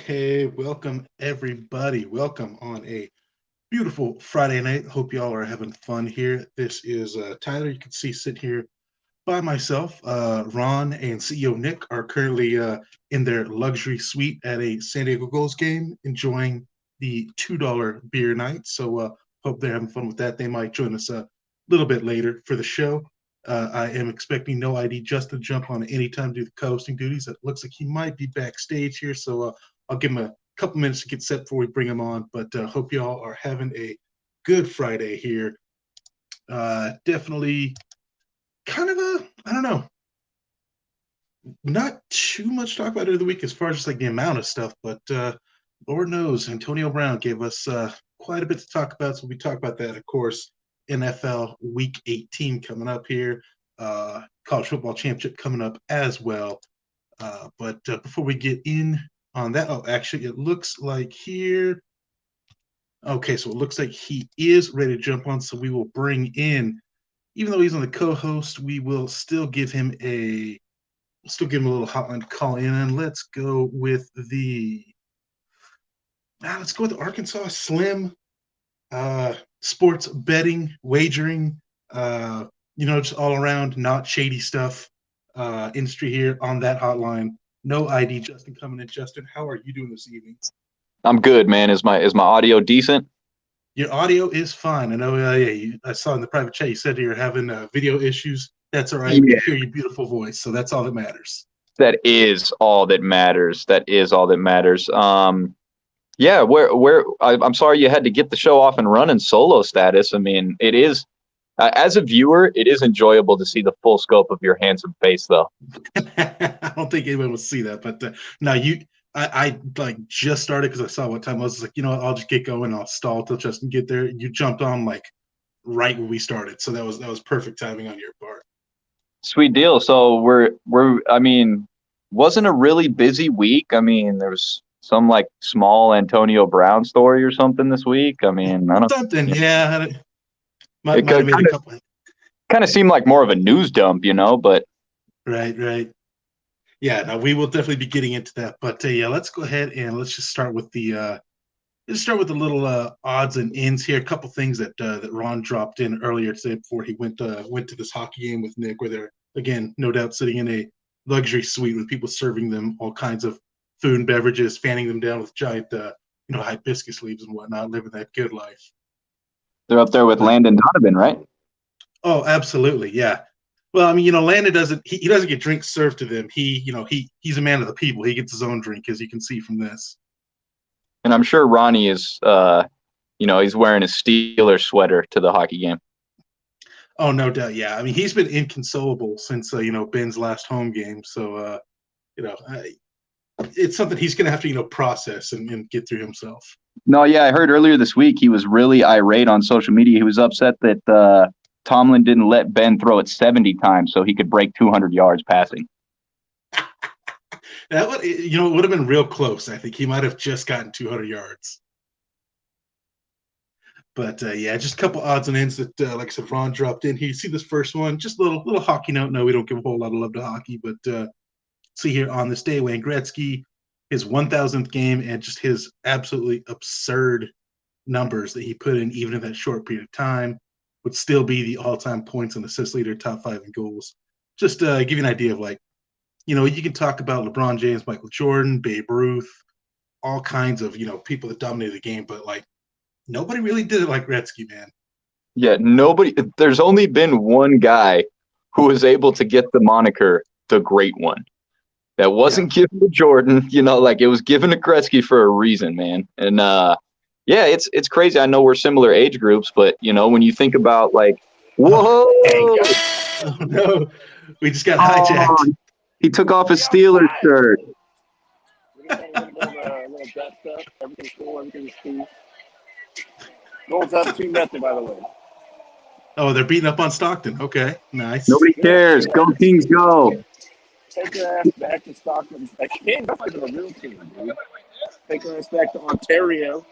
Hey, welcome everybody. Welcome on a beautiful Friday night. Hope y'all are having fun here. This is Tyler. You can see sitting here by myself. Ron and CEO Nick are currently in their luxury suite at a San Diego Gulls game, enjoying the $2 beer night. So hope they're having fun with that. They might join us a little bit later for the show. I am expecting NoID Justin to jump on anytime to do the co-hosting duties. It looks like he might be backstage here, so I'll give him a couple minutes to get set before we bring him on. But hope y'all are having a good Friday here. Definitely kind of I don't know, not too much to talk about over the week as far as just like the amount of stuff, but Lord knows Antonio Brown gave us quite a bit to talk about. So we talk about that, of course. NFL Week 18 coming up here, college football championship coming up as well. But before we get in on that, actually, it looks like here. Okay, so it looks like he is ready to jump on. So we will bring in, even though he's on the co-host, we will still give him a little hotline to call in. And let's go with Arkansas Slim sports betting, wagering, just all around not shady stuff industry here on that hotline. NoID Justin coming in. Justin, how are you doing this evening? I'm good, man. Is my audio decent? Your audio is fine. I know. I saw in the private chat you said you're having video issues. That's all right. Yeah. We can hear your beautiful voice, so that's all that matters. That is all that matters. Yeah. I'm sorry you had to get the show off and running solo status. I mean, it is. As a viewer, it is enjoyable to see the full scope of your handsome face, though. I don't think anyone will see that, but no, I like just started because I saw what time it was. Like, I'll just get going. I'll stall till Justin get there. You jumped on like right when we started, so that was perfect timing on your part. Sweet deal. So I mean, wasn't a really busy week. I mean, there was some like small Antonio Brown story or something this week. I mean, I don't something, yeah. Might have made a couple. Kind of seemed like more of a news dump, but right. Yeah, no, we will definitely be getting into that. But yeah, let's go ahead and let's just start with the little odds and ends here. A couple things that Ron dropped in earlier today before he went to this hockey game with Nick, where they're again no doubt sitting in a luxury suite with people serving them all kinds of food and beverages, fanning them down with giant hibiscus leaves and whatnot, living that good life. They're up there with Landon Donovan, right? Oh, absolutely, yeah. Well, I mean, Landon doesn't he doesn't get drinks served to them. He's a man of the people. He gets his own drink, as you can see from this. And I'm sure Ronnie is, he's wearing a Steelers sweater to the hockey game. Oh, no doubt, yeah. I mean, he's been inconsolable since Ben's last home game. So, it's something he's going to have to process and get through himself. No, yeah, I heard earlier this week he was really irate on social media. He was upset that Tomlin didn't let Ben throw it 70 times so he could break 200 yards passing. That would, it would have been real close. I think he might have just gotten 200 yards. But yeah, just a couple odds and ends that, like I said, Ron dropped in here. You see this first one, just a little hockey note. No, we don't give a whole lot of love to hockey, but see here on this day, Wayne Gretzky, his 1,000th game, and just his absolutely absurd numbers that he put in, even in that short period of time, would still be the all-time points and assist leader, top 5 in goals. Just give you an idea of like, you can talk about LeBron James, Michael Jordan, Babe Ruth, all kinds of, people that dominated the game, but like nobody really did it like Gretzky, man. Yeah, there's only been one guy who was able to get the moniker the Great One. That wasn't given to Jordan, like it was given to Gretzky for a reason, man. And yeah, it's crazy. I know we're similar age groups, but when you think about like, whoa, oh no, we just got hijacked. He took off his Steelers shirt. Everything's cool. Everything's cool. Goals up 2-0, by the way. Oh, they're beating up on Stockton. Okay, nice. Nobody cares. Go Kings, go. Take your ass back to Stockton. Again, that's like a real team, dude. Take your ass back to Ontario.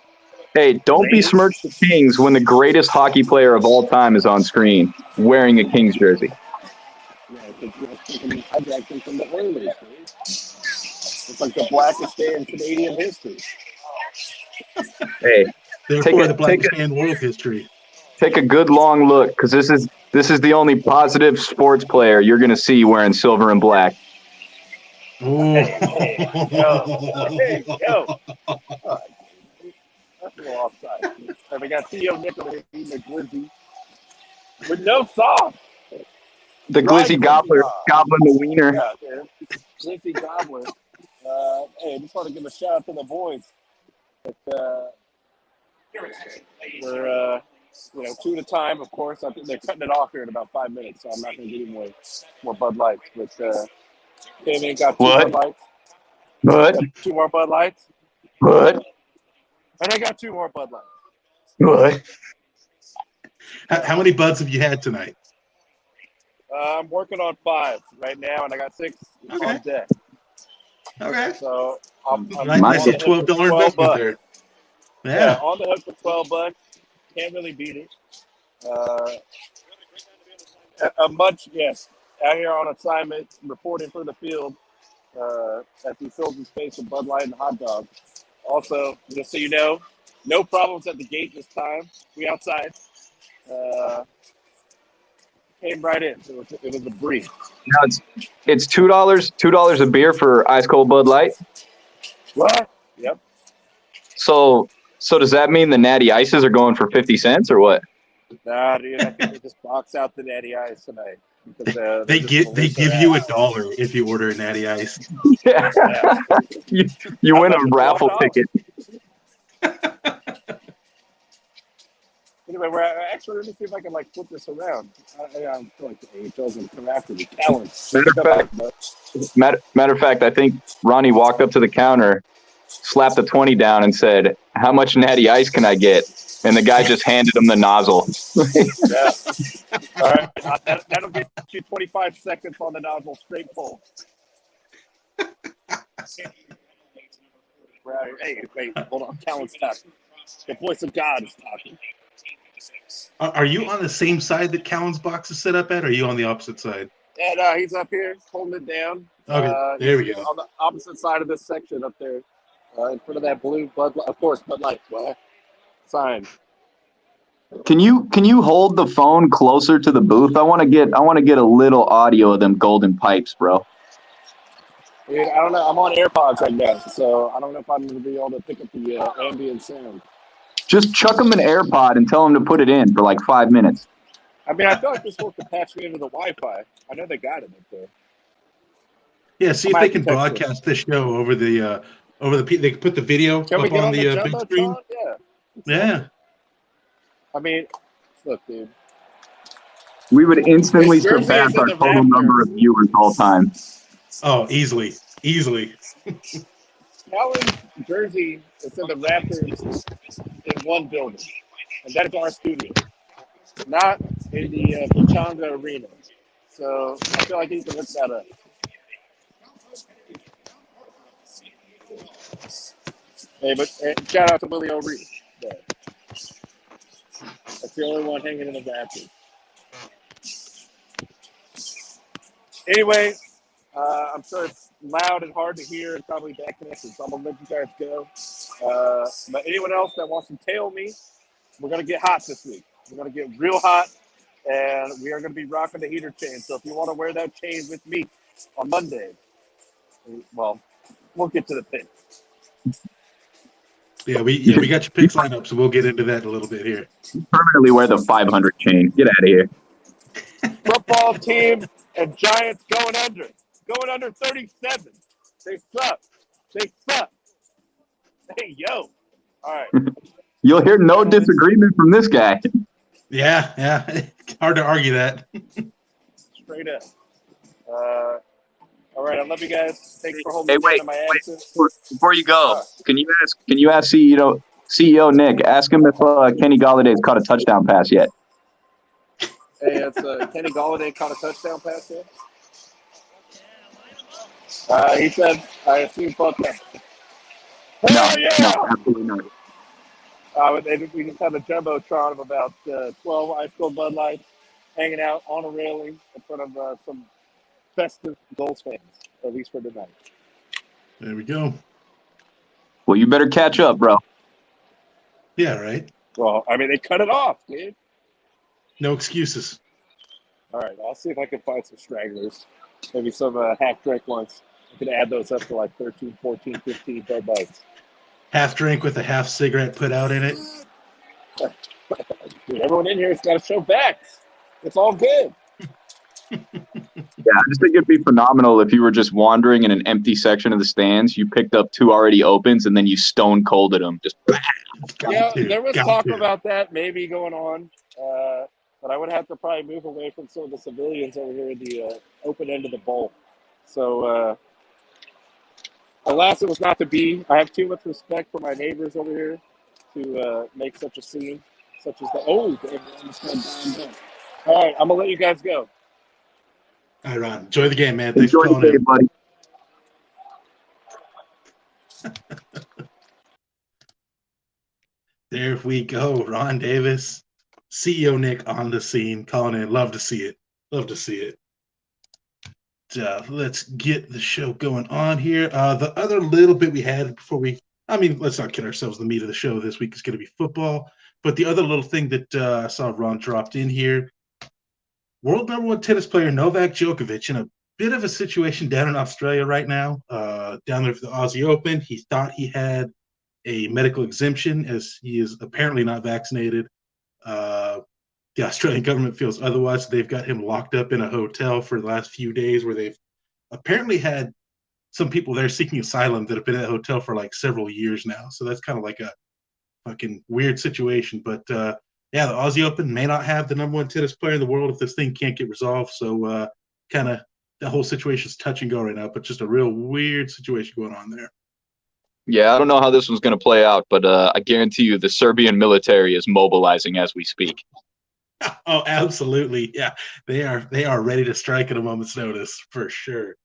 Hey, don't besmirch the Kings when the greatest hockey player of all time is on screen wearing a Kings jersey. Yeah, because you're hijacking from the Oilers, dude. It's like the blackest day in Canadian history. Hey, Therefore, the blackest day in world history. take a good long look, because this is the only positive sports player you're going to see wearing silver and black. Hey, yo. That's a little offside. And we got C.E.O. Nicholas eating a glizzy with no sauce. The Dry glizzy gobbler, dog. gobbling the wiener. Yeah, man. Glizzy gobbler. Hey, I just want to give a shout out to the boys. We're 2 at a time, of course. I think they're cutting it off here in about 5 minutes, so I'm not going to give you more Bud Lights. But came in, got 2 What? Bud Lights. What? Got 2 more Bud Lights. What? And I got 2 more Bud Lights. What? How many buds have you had tonight? I'm working on 5 right now, and I got 6 on deck. Okay. So I'm Nice on the hook $12 for investment $12. there. Yeah, on the hook for $12. Can't really beat it. Out here on assignment, reporting for the field as he fills his face with Bud Light and hot dogs. Also, just so you know, no problems at the gate this time. We outside. Came right in. It was a breeze. Now it's $2 a beer for ice cold Bud Light. What? Yep. So does that mean the natty ices are going for 50 cents or what? Nah, dude, I think they just box out the natty ice tonight. Because, They give you $1 if you order a natty ice. Yeah. You win a raffle ticket. Anyway, let me see if I can flip this around. I feel like the AHL's going to come after me. Talents. Matter of fact, I think Ronnie walked up to the counter, slapped the 20 down, and said, "How much natty ice can I get?" And the guy just handed him the nozzle. Yeah. All right. That'll get you 25 seconds on the nozzle straight full. Hey, wait, hold on. Talent's talking. The voice of God is talking. Are you on the same side that Callan's box is set up at, or are you on the opposite side? And he's up here holding it down. Okay, there we go. On the opposite side of this section up there, in front of that blue Bud Light. Of course, Bud Light. What? Sign. Can you hold the phone closer to the booth? I want to get a little audio of them golden pipes, bro. Dude, I don't know. I'm on AirPods right now, so I don't know if I'm going to be able to pick up the ambient sound. Just chuck them an AirPod and tell them to put it in for 5 minutes. I mean, I feel like they're supposed to patch me into the Wi-Fi. I know they got it up there. Yeah, see if they can broadcast the show over the they can put the video up on the big screen. Yeah. I mean, look, dude. We would instantly surpass our total number of viewers all time. Oh, easily. Callan's jersey is in the Raptors in one building, and that is our studio, not in the Pachanga Arena. So I feel like he can look that up. Hey, but shout out to Willie O'Ree. That's the only one hanging in the Raptors. Anyway, I'm sure it's loud and hard to hear and probably bad connection, so I'm going to let you guys go. But anyone else that wants to tail me, we're going to get hot this week. We're going to get real hot, and we are going to be rocking the heater chain. So if you want to wear that chain with me on Monday, well, we'll get to the picks. Yeah, we got your picks lined up, so we'll get into that a little bit here. Permanently wear the 500 chain. Get out of here. Football team and Giants going under 37. They suck. Hey, yo. All right. You'll hear no disagreement from this guy. Yeah. Hard to argue that. Straight up. All right, I love you guys. Thanks for holding me down in my absence. Before you go, can you ask CEO Nick? Ask him if Kenny Galladay's caught a touchdown pass yet. Hey, it's Kenny Galladay caught a touchdown pass yet? He said, I assume fuck that. No, absolutely not. We just had a jumbotron of about 12 ice cold Bud Lights hanging out on a railing in front of some festive Gulls fans, at least for tonight. There we go. Well, you better catch up, bro. Yeah, right. Well, I mean, they cut it off, dude. No excuses. All right, I'll see if I can find some stragglers. Maybe some half-drink ones. I can add those up to like 13, 14, 15 Bud Lights. Half drink with a half cigarette put out in it. Dude, everyone in here has got to show backs. It's all good. Yeah, I just think it'd be phenomenal if you were just wandering in an empty section of the stands. You picked up two already opens, and then you stone colded them. Just There was talk about that maybe going on, but I would have to probably move away from some of the civilians over here in the open end of the bowl. So, alas, it was not to be. I have too much respect for my neighbors over here to make such a scene, such as the All right, I'm gonna let you guys go. All right, Ron. Enjoy the game, man. Thanks enjoy for the day, calling buddy. in. There we go. Ron Davis, CEO Nick on the scene, calling in. Love to see it. Love to see it. Let's get the show going on here. The other little bit we had before let's not kid ourselves. The meat of the show this week is going to be football. But the other little thing that I saw Ron dropped in here, world number one tennis player Novak Djokovic in a bit of a situation down in Australia right now, down there for the Aussie Open. He thought he had a medical exemption as he is apparently not vaccinated. The Australian government feels otherwise. They've got him locked up in a hotel for the last few days where they've apparently had some people there seeking asylum that have been at the hotel for like several years now. So that's kind of like a fucking weird situation. But yeah, the Aussie Open may not have the number one tennis player in the world if this thing can't get resolved. So kind of the whole situation is touch and go right now, but just a real weird situation going on there. Yeah, I don't know how this one's going to play out, but I guarantee you the Serbian military is mobilizing as we speak. Oh, absolutely. Yeah, they are ready to strike at a moment's notice for sure.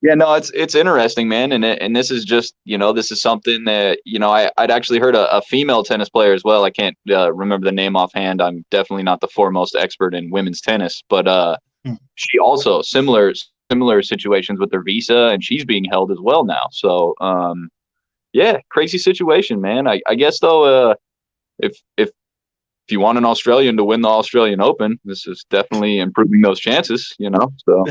Yeah, no, it's interesting, man, and this is just this is something that I'd actually heard a female tennis player as well. I can't remember the name offhand. I'm definitely not the foremost expert in women's tennis, but she also similar situations with her visa, and she's being held as well now. So yeah, crazy situation, man. I guess though, if you want an Australian to win the Australian Open, this is definitely improving those chances. So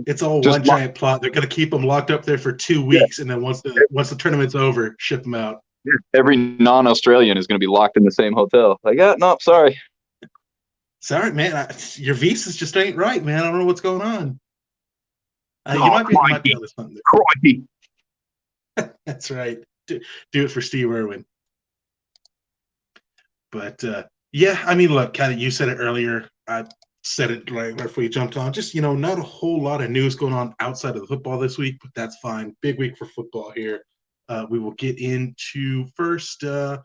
it's all one giant plot. They're going to keep them locked up there for 2 weeks, and then once the tournament's over, ship them out. Yeah. Every non-Australian is going to be locked in the same hotel. Like, no, sorry. Sorry, man. Your visas just ain't right, man. I don't know what's going on. You might be on to something. That's right. Do it for Steve Irwin. But yeah, I mean, look, kind of you said it earlier. I said it right before you jumped on. Just not a whole lot of news going on outside of the football this week, but that's fine. Big week for football here. We will get into first. We'll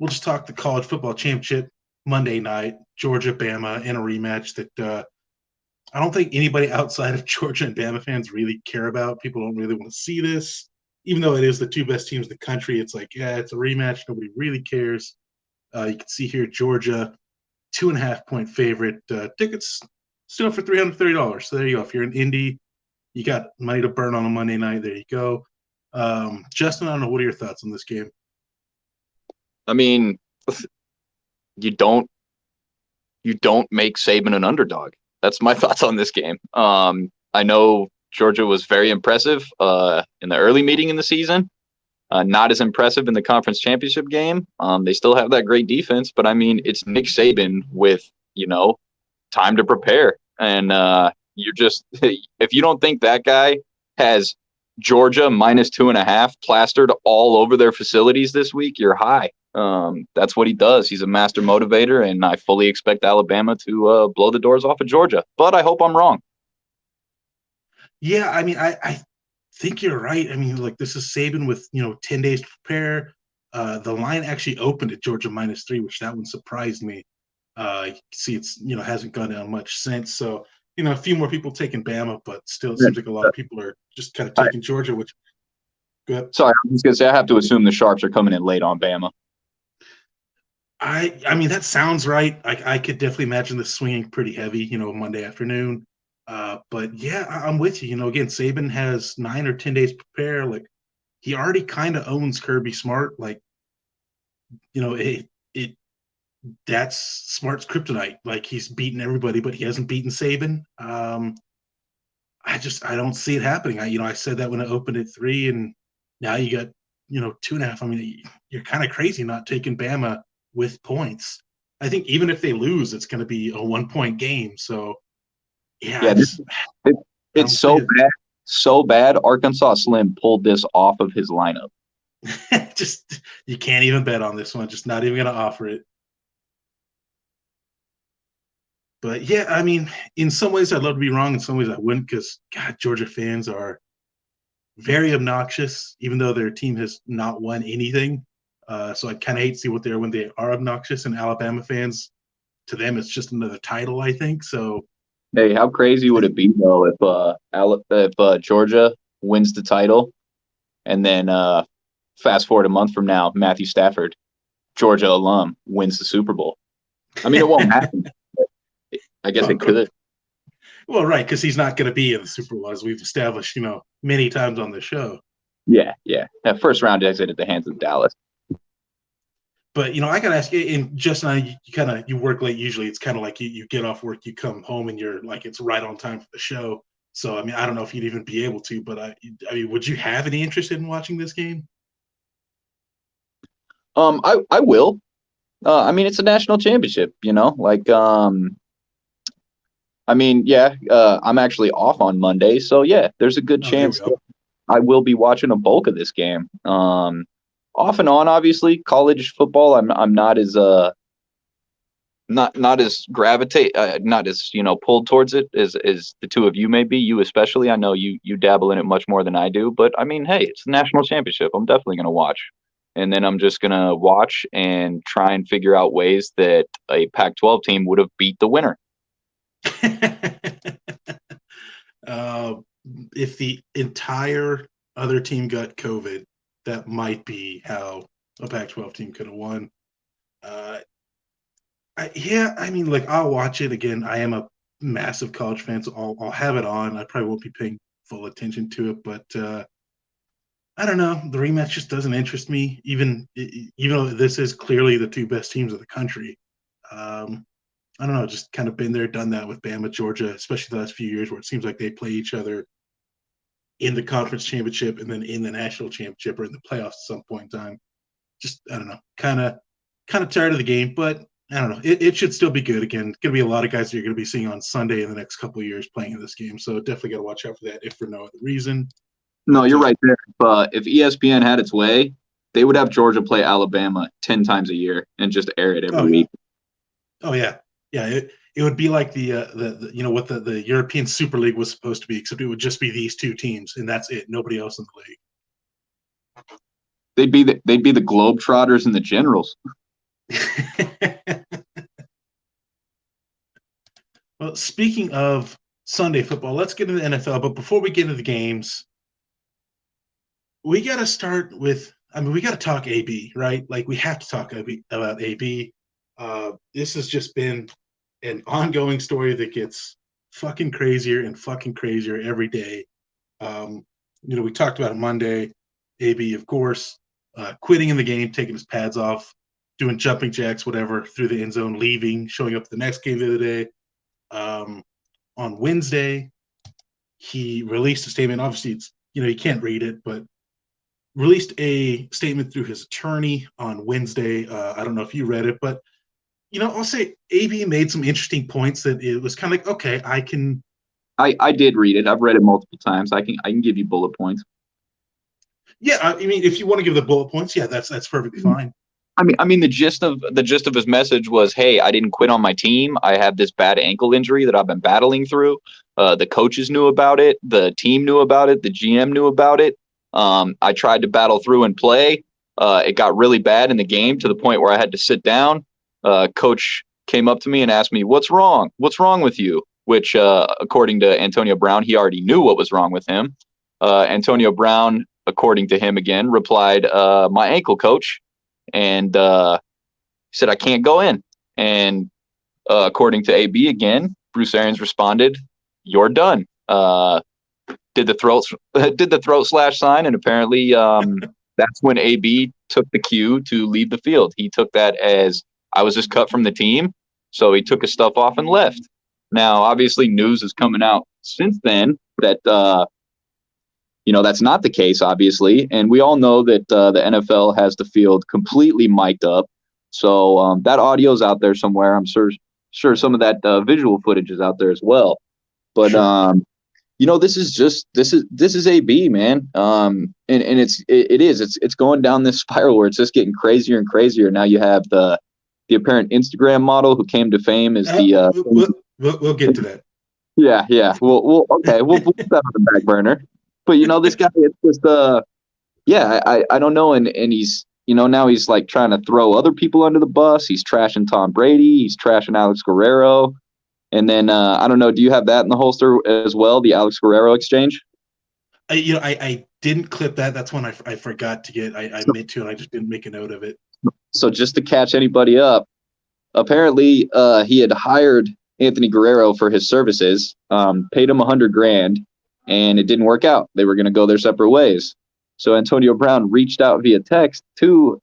just talk the college football championship Monday night, Georgia, Bama, in a rematch that I don't think anybody outside of Georgia and Bama fans really care about. People don't really want to see this, even though it is the two best teams in the country. It's like, yeah, it's a rematch. Nobody really cares. You can see here Georgia, 2.5-point favorite. Tickets still for $330. So there you go. If you're in Indy, you got money to burn on a Monday night. There you go. Justin, I don't know. What are your thoughts on this game? I mean, you don't make Saban an underdog. That's my thoughts on this game. I know Georgia was very impressive in the early meeting in the season. Not as impressive in the conference championship game. They still have that great defense, but I mean, it's Nick Saban with, time to prepare. And you're just, if you don't think that guy has Georgia minus 2.5 plastered all over their facilities this week, you're high. That's what he does. He's a master motivator, and I fully expect Alabama to blow the doors off of Georgia. But I hope I'm wrong. Yeah, I mean, I think you're right. I mean, like, this is Saban with 10 days to prepare. The line actually opened at Georgia -3, which that one surprised me. You can see it's hasn't gone down much since. So a few more people taking Bama, but still it seems like a lot of people are just kind of taking Georgia. Which, go ahead. Sorry, I was gonna say I have to assume the sharps are coming in late on Bama. I mean, that sounds right. I could definitely imagine this swinging pretty heavy, Monday afternoon. But yeah, I'm with you. Again, Saban has 9 or 10 days to prepare. Like, he already kind of owns Kirby Smart. Like, it that's Smart's kryptonite. Like, he's beaten everybody, but he hasn't beaten Saban. I don't see it happening. I said that when it opened at 3, and now you got 2.5. I mean, you're kind of crazy not taking Bama with points. I think even if they lose, it's going to be a 1-point game. So yeah, Yeah, it, I it's don't see it. so bad. Arkansas Slim pulled this off of his lineup. Just, you can't even bet on this one. Just not even going to offer it. But yeah, I mean, in some ways I'd love to be wrong. In some ways I wouldn't, because God, Georgia fans are very obnoxious, even though their team has not won anything. So I kind of hate to see what they're when they are obnoxious. And Alabama fans, to them, it's just another title, I think. So Hey, how crazy would it be though if Georgia wins the title and then fast forward a month from now, Matthew Stafford, Georgia alum, wins the Super Bowl? I mean, it won't happen. I guess it could. Well, right, because he's not going to be in the Super Bowl, as we've established, many times on the show. Yeah. That first round exit at the hands of Dallas. But I gotta ask you, and Justin, you work late. Usually, it's kind of like you get off work, you come home, and you're like, it's right on time for the show. So I mean, I don't know if you'd even be able to, but I mean, would you have any interest in watching this game? I will. I mean, it's a national championship, I mean, yeah, I'm actually off on Monday, so yeah, there's a good Oh, there we chance go. I will be watching a bulk of this game. Off and on, obviously, college football. I'm not as not as gravitate not as pulled towards it as the two of you may be. You especially. I know you dabble in it much more than I do, but I mean, hey, it's a national championship. I'm definitely gonna watch, and then I'm just gonna watch and try and figure out ways that a Pac-12 team would have beat the winner. uh, if the entire other team got COVID, that might be how a Pac-12 team could have won. Yeah, I mean, like, I'll watch it again. I am a massive college fan, so I'll have it on. I probably won't be paying full attention to it, but I don't know. The rematch just doesn't interest me, even though this is clearly the two best teams of the country. I don't know. Just kind of been there, done that with Bama, Georgia, especially the last few years, where it seems like they play each other in the conference championship and then in the national championship or in the playoffs at some point in time. Just, I don't know, kind of tired of the game, but I don't know. It should still be good. Again, going to be a lot of guys that you're going to be seeing on Sunday in the next couple of years playing in this game. So definitely got to watch out for that, if for no other reason. No, you're right there. But if ESPN had its way, they would have Georgia play Alabama 10 times a year and just air it every week. Oh yeah, yeah. It would be like what the European Super League was supposed to be, except it would just be these two teams, and that's it. Nobody else in the league. They'd be the Globetrotters and the Generals. Well, speaking of Sunday football, let's get into the NFL. But before we get into the games, we got to start with. I mean, we got to talk AB, right? Like, we have to talk about AB. This has just been an ongoing story that gets fucking crazier and fucking crazier every day. We talked about it Monday. AB, of course, quitting in the game, taking his pads off, doing jumping jacks, whatever, through the end zone, leaving, showing up the next game the other day. On Wednesday, he released a statement. Obviously, it's you can't read it, but released a statement through his attorney on Wednesday. I don't know if you read it, but I'll say AB made some interesting points that it was kind of like, okay, I did read it. I've read it multiple times. I can give you bullet points. Yeah, I mean, if you want to give the bullet points, yeah, that's perfectly fine. I mean, the gist of his message was, "Hey, I didn't quit on my team. I have this bad ankle injury that I've been battling through. The coaches knew about it. The team knew about it. The GM knew about it. I tried to battle through and play. It got really bad in the game to the point where I had to sit down. Coach came up to me and asked me, "What's wrong? What's wrong with you?" Which, according to Antonio Brown, he already knew what was wrong with him. Antonio Brown, according to him again, replied, "My ankle, coach." And he said, "I can't go in." And according to AB again, Bruce Arians responded, you're done. Did the throat slash sign, and apparently that's when AB took the cue to leave the field. He took that as I was just cut from the team, so he took his stuff off and left. Now, obviously, news is coming out since then that that's not the case, obviously, and we all know that the NFL has the field completely mic'd up. So that audio's out there somewhere. I'm sure some of that visual footage is out there as well. But Sure. this is AB, man. And it's going down this spiral where it's just getting crazier and crazier. Now you have the apparent Instagram model who came to fame as We'll get to that. Yeah. We'll put that on the back burner. But this guy, it's just I don't know, and he's now he's like trying to throw other people under the bus. He's trashing Tom Brady. He's trashing Alex Guerrero. And then I don't know. Do you have that in the holster as well? The Alex Guerrero exchange. I didn't clip that. That's one I forgot to get. I meant to, and I just didn't make a note of it. So just to catch anybody up, apparently he had hired Anthony Guerrero for his services, paid him $100,000, and it didn't work out. They were going to go their separate ways. So Antonio Brown reached out via text to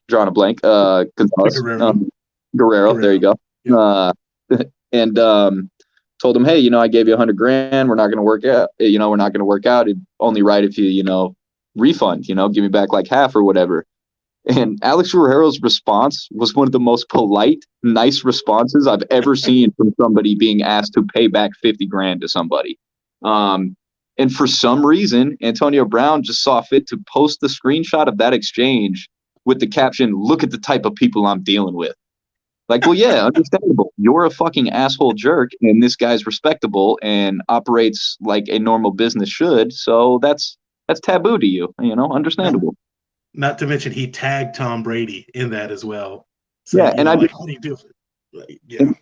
drawing a blank, Gonzalez, Guerrero. There you go. And told him, hey, I gave you $100,000. We're not going to work out. We're not going to work out. It's only right if you, refund, give me back like half or whatever. And Alex Guerrero's response was one of the most polite, nice responses I've ever seen from somebody being asked to pay back $50,000 to somebody. And for some reason, Antonio Brown just saw fit to post the screenshot of that exchange with the caption, "Look at the type of people I'm dealing with." Like, well, yeah, understandable. You're a fucking asshole jerk, and this guy's respectable and operates like a normal business should. So that's taboo to you, understandable. Not to mention he tagged Tom Brady in that as well. So, yeah, and how do you do it? Yeah.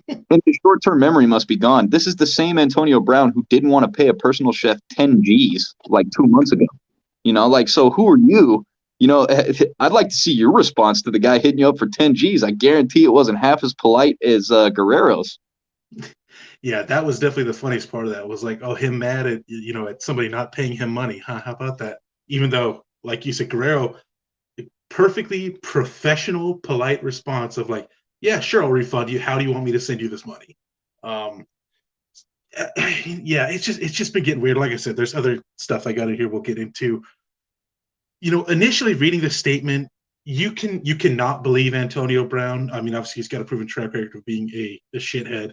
And the short-term memory must be gone. This is the same Antonio Brown who didn't want to pay a personal chef 10 G's like 2 months ago. So who are you? I'd like to see your response to the guy hitting you up for 10 G's. I guarantee it wasn't half as polite as Guerrero's. Yeah, that was definitely the funniest part of that. Was like, oh, him mad at at somebody not paying him money. Huh? How about that? Even though, like you said, Guerrero, perfectly professional, polite response of like, yeah, sure, I'll refund you. How do you want me to send you this money? Yeah, it's just been getting weird. Like I said, there's other stuff I got in here we'll get into. Initially reading the statement, you cannot believe Antonio Brown. I mean, obviously he's got a proven track record of being a shithead.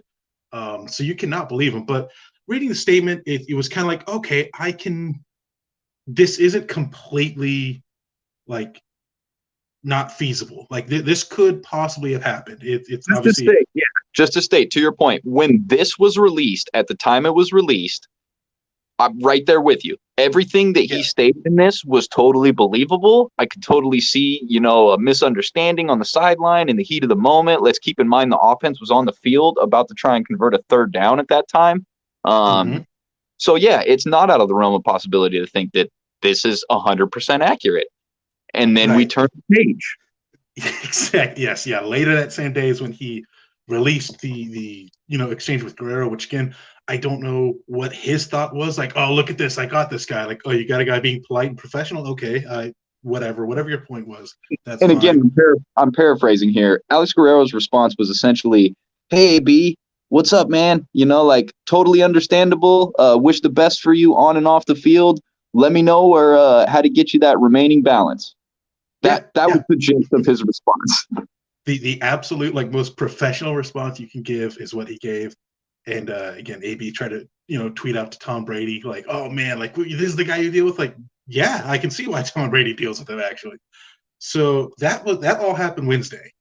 So you cannot believe him. But reading the statement, it was kind of like, okay, this isn't completely like not feasible. Like this could possibly have happened. It's just obviously just to state to your point, when this was released, at the time it was released, I'm right there with you. Everything that he stated in this was totally believable. I could totally see, a misunderstanding on the sideline in the heat of the moment. Let's keep in mind the offense was on the field about to try and convert a 3rd down at that time. So yeah, it's not out of the realm of possibility to think that this is 100% accurate. And then we turn the page. Exactly. Yes. Yeah. Later that same day is when he released the exchange with Guerrero, which again, I don't know what his thought was. Like, oh, look at this, I got this guy. Like, oh, you got a guy being polite and professional. Okay, whatever your point was. That's and fine. Again, I'm paraphrasing here. Alex Guerrero's response was essentially, "Hey, B, what's up, man? Totally understandable. Wish the best for you on and off the field. Let me know how to get you that remaining balance." That was the gist of his response. The absolute most professional response you can give is what he gave. And again, AB tried to tweet out to Tom Brady like, "Oh man, like this is the guy you deal with." Like, yeah, I can see why Tom Brady deals with him actually. So that all happened Wednesday.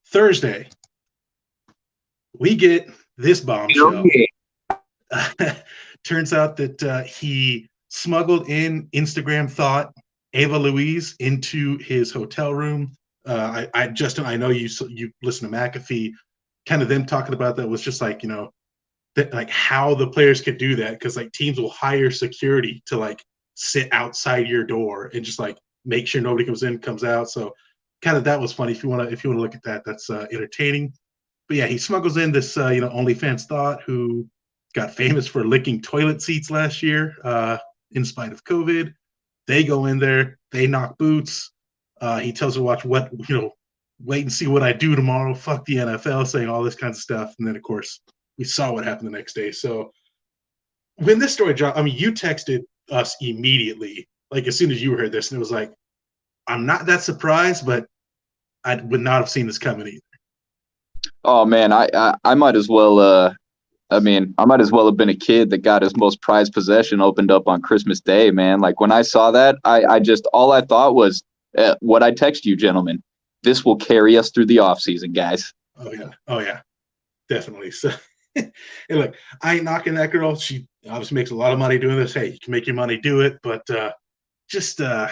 Thursday, we get this bombshell. Turns out that he smuggled in Instagram thought Ava Louise into his hotel room. Justin, I know you listen to McAfee. Kind of them talking about that was just like that, how the players could do that, because teams will hire security to sit outside your door and just make sure nobody comes in, comes out. So kind of that was funny. If you want to look at that, that's entertaining. but yeah, he smuggles in this OnlyFans thought who got famous for licking toilet seats last year, in spite of COVID. They go in there, they knock boots. He tells her, "Watch what wait and see what I do tomorrow. Fuck the NFL," saying all this kinds of stuff. And then, of course, we saw what happened the next day. So when this story dropped, I mean, you texted us immediately, like as soon as you heard this, and it was like, I'm not that surprised, but I would not have seen this coming either. Oh man, I might as well. I might as well have been a kid that got his most prized possession opened up on Christmas Day, man. Like when I saw that, I just all I thought was what I text you, gentlemen. This will carry us through the off season, guys. Oh yeah, definitely. So, and look, I ain't knocking that girl. She obviously makes a lot of money doing this. Hey, you can make your money, do it. But just the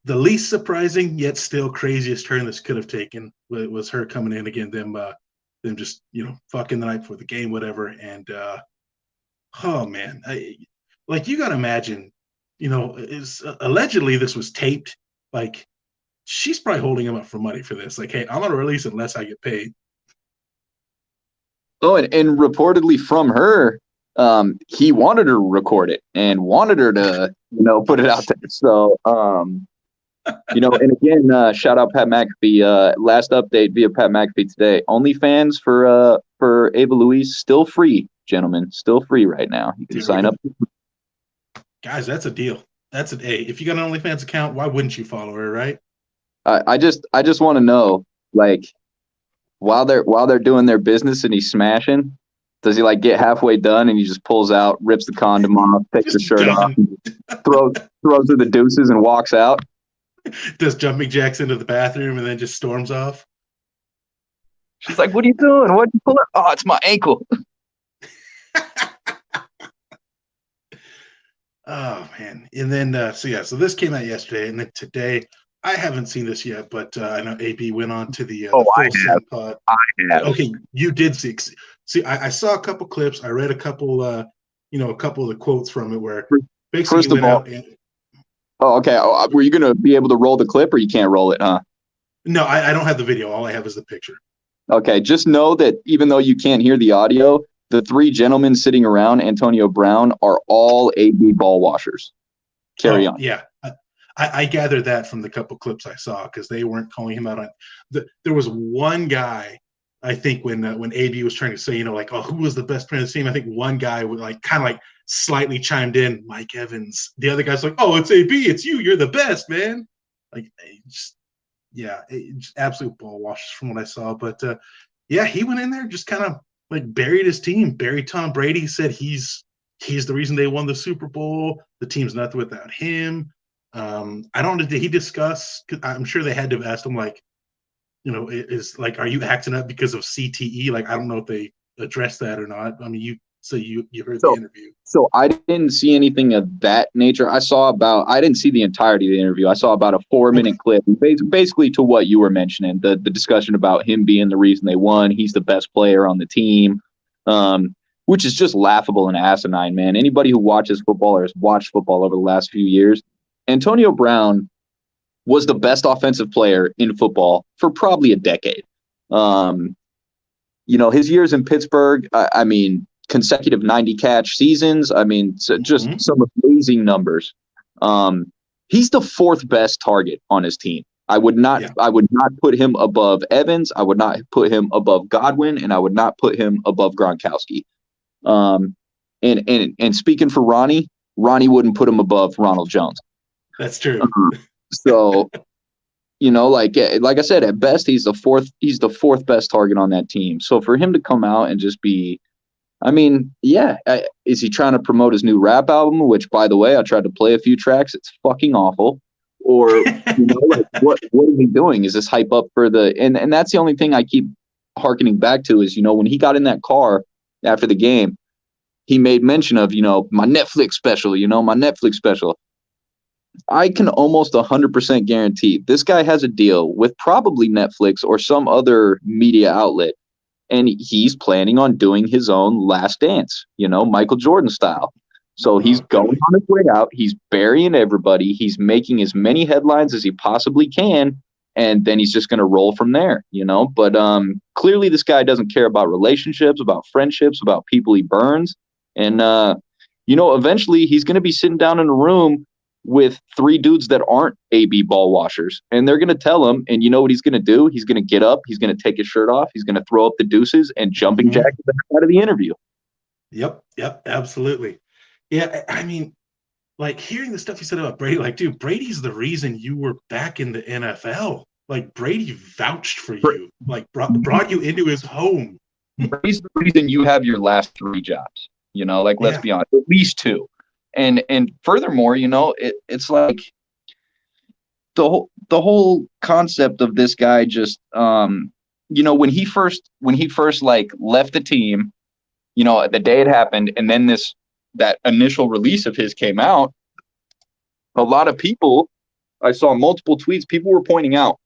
least surprising yet still craziest turn this could have taken was her coming in again. Them just fucking the night before the game, whatever. And oh man, like you gotta imagine, is allegedly this was taped. Like she's probably holding him up for money for this. Like, hey, I'm gonna release unless I get paid. Oh, and reportedly from her, he wanted her to record it and wanted her to, put it out there. So, and again, shout out Pat McAfee. Last update via Pat McAfee today. OnlyFans for Ava Louise still free, gentlemen. Still free right now. You can sign up. Guys, that's a deal. Hey, if you got an OnlyFans account, why wouldn't you follow her, right? I just want to know, like, while they're doing their business and he's smashing, does he like get halfway done and he just pulls out, rips the condom off, takes the shirt off, throws her the deuces and walks out? Does jumping jacks into the bathroom and then just storms off? She's like, "What are you doing? What'd you pull up?" "Oh, it's my ankle." Oh man. And then so this came out yesterday, and then today I haven't seen this yet, but I know AB went on to the full Sim pod. I have. Okay, you did see. See, I saw a couple clips. I read a couple a couple of the quotes from it where basically First of all, oh, okay. Were you gonna be able to roll the clip, or you can't roll it, huh? No, I don't have the video. All I have is the picture. Okay, just know that even though you can't hear the audio, the three gentlemen sitting around Antonio Brown are all AB ball washers. Carry on. Yeah, I gathered that from the couple clips I saw because they weren't calling him out on. There was one guy, I think, when AB was trying to say, like, oh, who was the best player of the team? I think one guy would kind of slightly chimed in, Mike Evans. The other guy's like, oh, it's AB, it's you, you're the best, man. Like, just absolute ball washers from what I saw. But yeah, he went in there, just kind of buried his team, buried Tom Brady, said he's the reason they won the Super Bowl. The team's nothing without him. I don't know, did he discuss, I'm sure they had to have asked him, are you acting up because of CTE? I don't know if they addressed that or not. I mean, you heard the interview. So I didn't see anything of that nature. I didn't see the entirety of the interview. I saw about a 4-minute clip, basically to what you were mentioning, the discussion about him being the reason they won. He's the best player on the team, which is just laughable and asinine, man. Anybody who watches football or has watched football over the last few years, Antonio Brown was the best offensive player in football for probably a decade. His years in Pittsburgh, I mean, consecutive 90-catch seasons. I mean, just some amazing numbers. He's the fourth best target on his team. I would not put him above Evans. I would not put him above Godwin, and I would not put him above Gronkowski. And speaking for Ronnie wouldn't put him above Ronald Jones. That's true. So, like I said, at best he's the fourth best target on that team. So for him to come out and just be, I mean, yeah, is he trying to promote his new rap album? Which, by the way, I tried to play a few tracks. It's fucking awful. Or what is he doing? Is this hype up for the? And that's the only thing I keep hearkening back to is when he got in that car after the game, he made mention of my Netflix special. My Netflix special. I can almost 100% guarantee this guy has a deal with probably Netflix or some other media outlet, and he's planning on doing his own Last Dance, Michael Jordan style. So he's going on his way out. He's burying everybody. He's making as many headlines as he possibly can, and then he's just going to roll from there, But clearly this guy doesn't care about relationships, about friendships, about people he burns. And, eventually he's going to be sitting down in a room with 3 dudes that aren't AB ball washers. And they're going to tell him, and you know what he's going to do? He's going to get up, he's going to take his shirt off, he's going to throw up the deuces and jumping jack out of the interview. Yep, absolutely. Yeah, I mean, like hearing the stuff you said about Brady, like, dude, Brady's the reason you were back in the NFL. Like Brady vouched for you, like brought you into his home. Brady's the reason you have your last 3 jobs. Let's be honest, at least 2. And furthermore, it's like the whole concept of this guy just when he first like left the team, the day it happened, and then that initial release of his came out, a lot of people, I saw multiple tweets, people were pointing out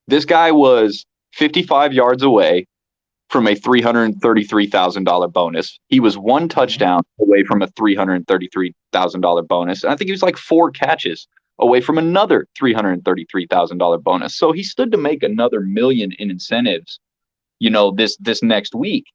this guy was 55 yards away from a $333,000 bonus. He was 1 touchdown away from a $333,000 bonus. And I think he was like 4 catches away from another $333,000 bonus. So he stood to make another $1 million in incentives, this next week.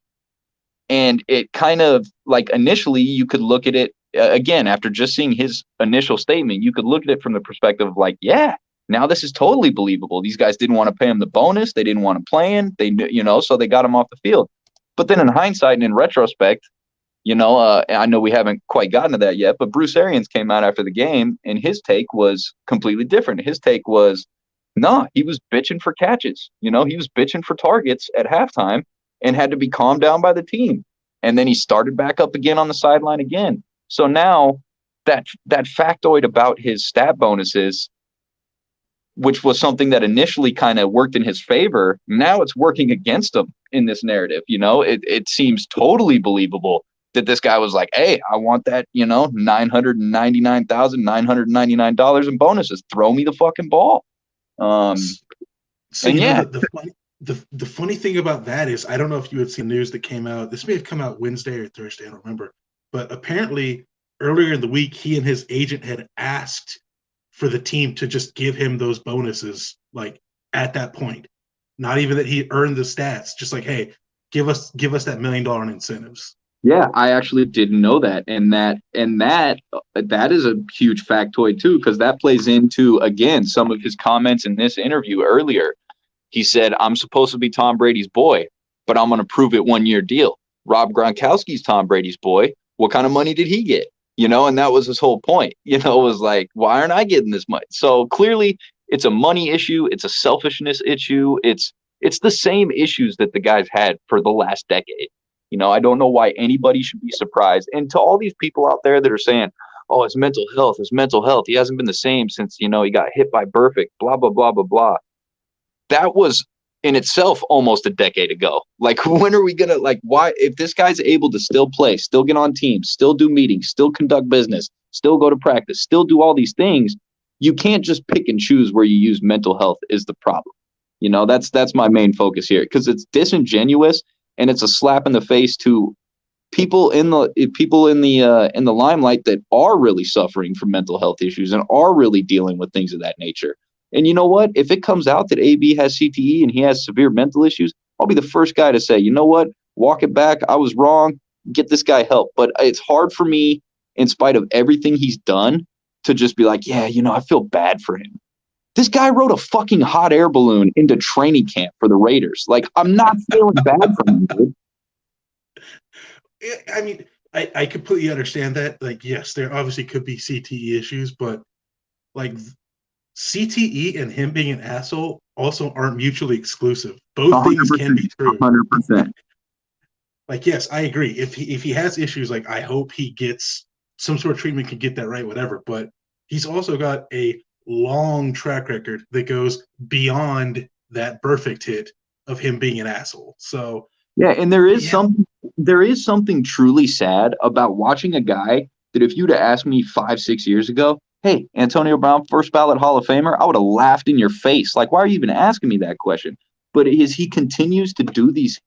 And it kind of like initially you could look at it again, after just seeing his initial statement, you could look at it from the perspective of like, yeah, now this is totally believable. These guys didn't want to pay him the bonus. They didn't want to play him. So they got him off the field. But then in hindsight and in retrospect, I know we haven't quite gotten to that yet, but Bruce Arians came out after the game and his take was completely different. His take was, he was bitching for catches. He was bitching for targets at halftime and had to be calmed down by the team. And then he started back up again on the sideline again. So now that factoid about his stat bonuses, which was something that initially kind of worked in his favor, now it's working against him in this narrative. It seems totally believable that this guy was like, hey, I want that, $999,999 in bonuses. Throw me the fucking ball. So the funny thing about that is, I don't know if you had seen news that came out. This may have come out Wednesday or Thursday, I don't remember. But apparently earlier in the week, he and his agent had asked for the team to just give him those bonuses, like at that point. Not even that he earned the stats, just like, hey, give us that $1 million in incentives. Yeah, I actually didn't know that. And that is a huge factoid too, because that plays into, again, some of his comments in this interview earlier. He said, I'm supposed to be Tom Brady's boy, but I'm going to prove it 1-year deal. Rob Gronkowski's Tom Brady's boy. What kind of money did he get? And that was his whole point. It was like, why aren't I getting this much? So clearly it's a money issue. It's a selfishness issue. It's the same issues that the guys had for the last decade. I don't know why anybody should be surprised. And to all these people out there that are saying, oh, it's mental health. He hasn't been the same since, he got hit by Burfict, blah, blah, blah, blah, blah. That was in itself almost a decade ago. Like, when are we going to, like, why, if this guy's able to still play, still get on teams, still do meetings, still conduct business, still go to practice, still do all these things, you can't just pick and choose where you use mental health is the problem. That's my main focus here, because it's disingenuous and it's a slap in the face to people in the limelight that are really suffering from mental health issues and are really dealing with things of that nature. And you know what? If it comes out that AB has CTE and he has severe mental issues, I'll be the first guy to say, you know what? Walk it back. I was wrong. Get this guy help. But it's hard for me, in spite of everything he's done, to just be like, yeah, I feel bad for him. This guy rode a fucking hot air balloon into training camp for the Raiders. Like, I'm not feeling bad for him, dude. I mean, I completely understand that. Like, yes, there obviously could be CTE issues, but like CTE and him being an asshole also aren't mutually exclusive. Both things can be true. 100%. Like, yes, I agree. If he has issues, like, I hope he gets some sort of treatment, can get that right, whatever. But he's also got a long track record that goes beyond that perfect hit of him being an asshole. So yeah, and there is something truly sad about watching a guy that, if you'd have asked me 5-6 years ago, hey, Antonio Brown, first ballot Hall of Famer, I would have laughed in your face. Like, why are you even asking me that question? But he continues to do these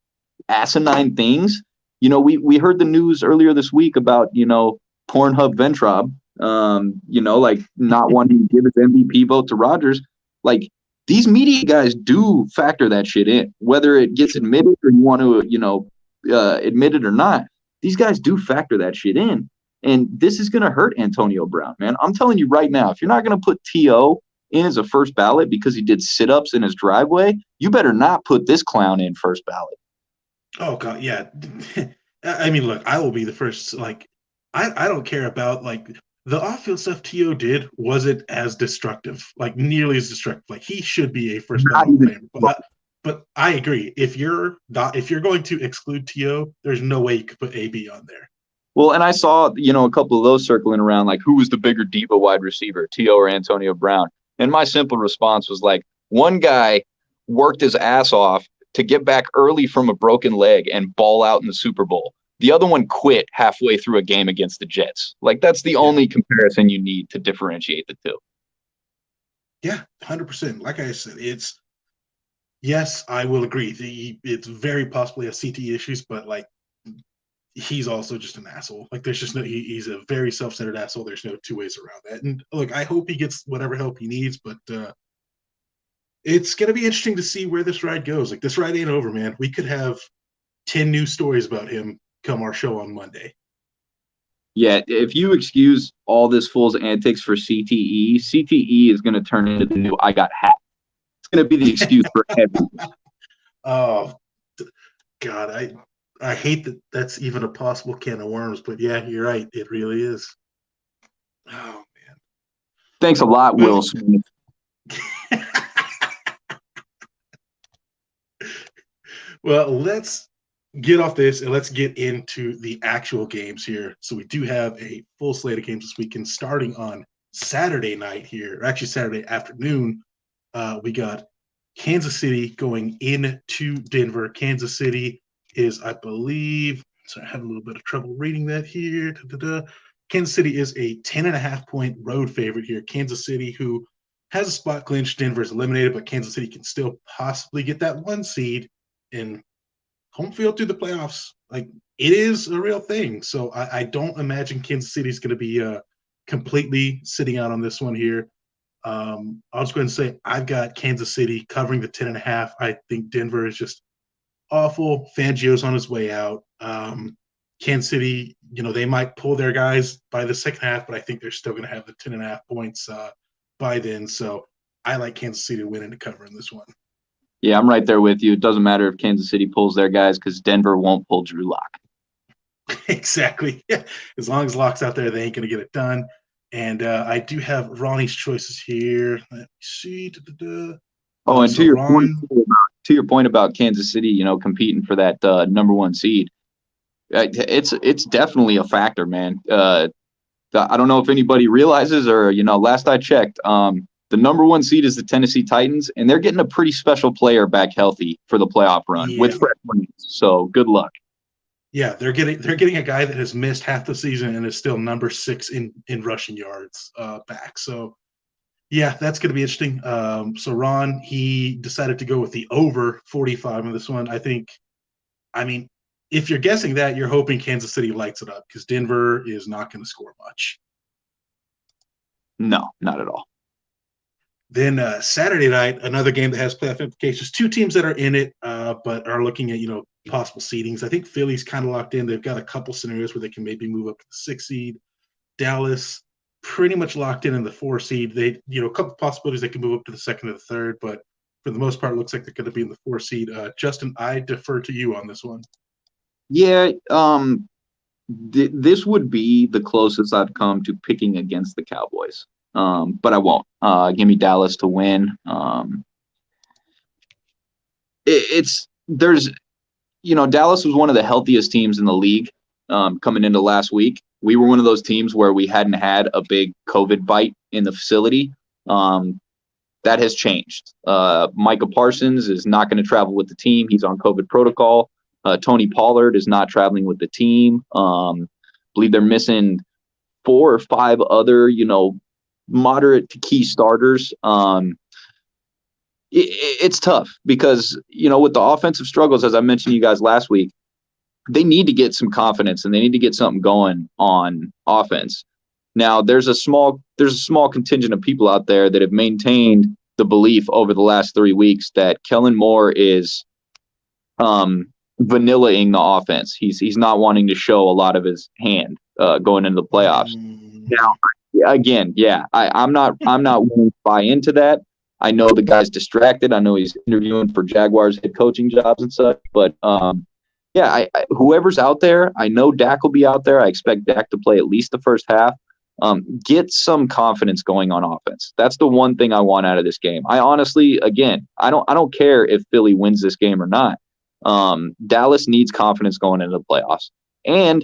asinine things. We heard the news earlier this week about, Pornhub Ventrab, like not wanting to give his MVP vote to Rodgers. Like, these media guys do factor that shit in, whether it gets admitted or you want to, admit it or not. These guys do factor that shit in. And this is going to hurt Antonio Brown, man. I'm telling you right now, if you're not going to put T.O. in as a first ballot because he did sit-ups in his driveway, you better not put this clown in first ballot. Oh, God, yeah. I mean, look, I will be the first. Like, I don't care about, like, the off-field stuff T.O. did wasn't as destructive, like, nearly as destructive. Like, he should be a first ballot player. But I agree. If you're going to exclude T.O., there's no way you could put AB on there. Well, and I saw, a couple of those circling around, like, who was the bigger diva wide receiver, T.O. or Antonio Brown? And my simple response was, like, one guy worked his ass off to get back early from a broken leg and ball out in the Super Bowl. The other one quit halfway through a game against the Jets. Like, that's the only comparison you need to differentiate the two. Yeah, 100%. Like I said, yes, I will agree. It's very possibly a CTE issues, but, like, he's also just an asshole. Like, there's just he's a very self-centered asshole. There's no two ways around that. And look, I hope he gets whatever help he needs, but it's going to be interesting to see where this ride goes. Like, this ride ain't over, man. We could have 10 new stories about him come our show on Monday. Yeah, if you excuse all this fool's antics for CTE is going to turn into the new I got hacked. It's going to be the excuse for everything. Oh, God, I hate that that's even a possible can of worms, but yeah, you're right. It really is. Oh, man. Thanks a lot, Will Smith. Well, let's get off this and let's get into the actual games here. So we do have a full slate of games this weekend, starting on Saturday night here, or actually Saturday afternoon. We got Kansas City going into Denver. Kansas City is, I believe, so I have a little bit of trouble reading that here. Kansas City is a 10.5-point road favorite here. Kansas City, who has a spot clinched, Denver is eliminated, but Kansas City can still possibly get that 1 seed in home field through the playoffs. Like, it is a real thing. So I don't imagine Kansas City is going to be completely sitting out on this one here. I'll just go ahead and say I've got Kansas City covering the 10.5. I think Denver is just awful. Fangio's on his way out. Kansas City, they might pull their guys by the second half, but I think they're still going to have the 10.5 points by then. So I like Kansas City to win and to cover in this one. Yeah, I'm right there with you. It doesn't matter if Kansas City pulls their guys because Denver won't pull Drew Lock. Exactly. Yeah. As long as Lock's out there, they ain't going to get it done. And I do have Ronnie's choices here. Let me see. Oh, and to your point about Kansas City, competing for that number 1 seed, it's definitely a factor, man. I don't know if anybody realizes or, last I checked, the number 1 seed is the Tennessee Titans, and they're getting a pretty special player back healthy for the playoff run with Fred Williams. So good luck. Yeah, they're getting a guy that has missed half the season and is still number 6 in rushing yards back. So yeah, that's going to be interesting. So Ron, he decided to go with the over 45 in this one. I mean, if you're guessing that, you're hoping Kansas City lights it up because Denver is not going to score much. No, not at all. Then Saturday night, another game that has playoff implications. 2 teams that are in it, but are looking at possible seedings. I think Philly's kind of locked in. They've got a couple scenarios where they can maybe move up to the 6th seed. Dallas pretty much locked in the 4 seed. They a couple possibilities they can move up to the 2nd or the 3rd, but for the most part, it looks like they're going to be in the 4 seed. Justin, I defer to you on this one. Yeah, this would be the closest I've come to picking against the Cowboys. But I won't. Give me Dallas to win. Dallas was one of the healthiest teams in the league coming into last week. We were one of those teams where we hadn't had a big COVID bite in the facility. That has changed. Micah Parsons is not going to travel with the team. He's on COVID protocol. Tony Pollard is not traveling with the team. I believe they're missing 4 or 5 other, moderate to key starters. It's tough because, with the offensive struggles, as I mentioned to you guys last week, they need to get some confidence and they need to get something going on offense. Now, there's a small contingent of people out there that have maintained the belief over the last 3 weeks that Kellen Moore is vanillaing the offense. He's not wanting to show a lot of his hand going into the playoffs. Now, again, yeah, I'm not willing to buy into that. I know the guy's distracted. I know he's interviewing for Jaguars head coaching jobs and such. But yeah, whoever's out there, I know Dak will be out there. I expect Dak to play at least the first half. Get some confidence going on offense. That's the one thing I want out of this game. I honestly, again, I don't care if Philly wins this game or not. Dallas needs confidence going into the playoffs. And,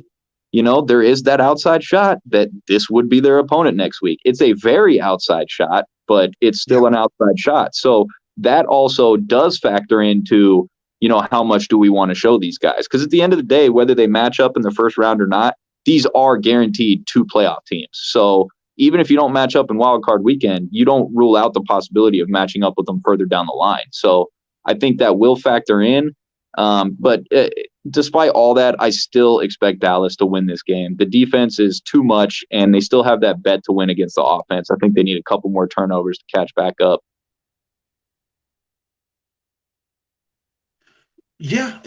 there is that outside shot that this would be their opponent next week. It's a very outside shot, but it's still an outside shot. So that also does factor into, how much do we want to show these guys? Because at the end of the day, whether they match up in the first round or not, these are guaranteed 2 playoff teams. So even if you don't match up in wild card weekend, you don't rule out the possibility of matching up with them further down the line. So I think that will factor in. But despite all that, I still expect Dallas to win this game. The defense is too much, and they still have that bet to win against the offense. I think they need a couple more turnovers to catch back up. Yeah,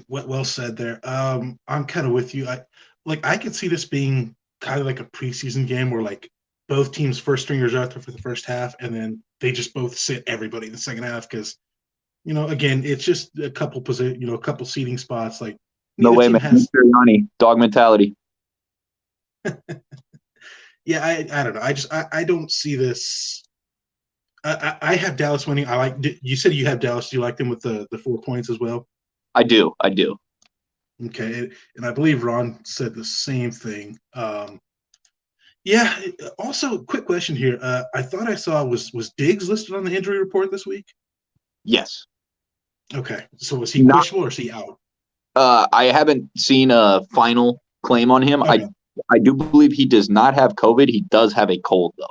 well said there. I'm kind of with you. I could see this being kind of like a preseason game where like both teams' first stringers are out there for the first half, and then they just both sit everybody in the second half because, again, it's just a couple a couple seating spots. Like no way, man. Ronnie, dog mentality. Yeah, I don't know. I don't see this. I have Dallas winning. You said you have Dallas. Do you like them with the 4 points as well? I do. Okay, and I believe Ron said the same thing. Yeah. Also, quick question here. I thought I saw was Diggs listed on the injury report this week? Yes. Okay, so was he questionable or is he out? I haven't seen a final claim on him. Okay. I do believe he does not have COVID. He does have a cold, though.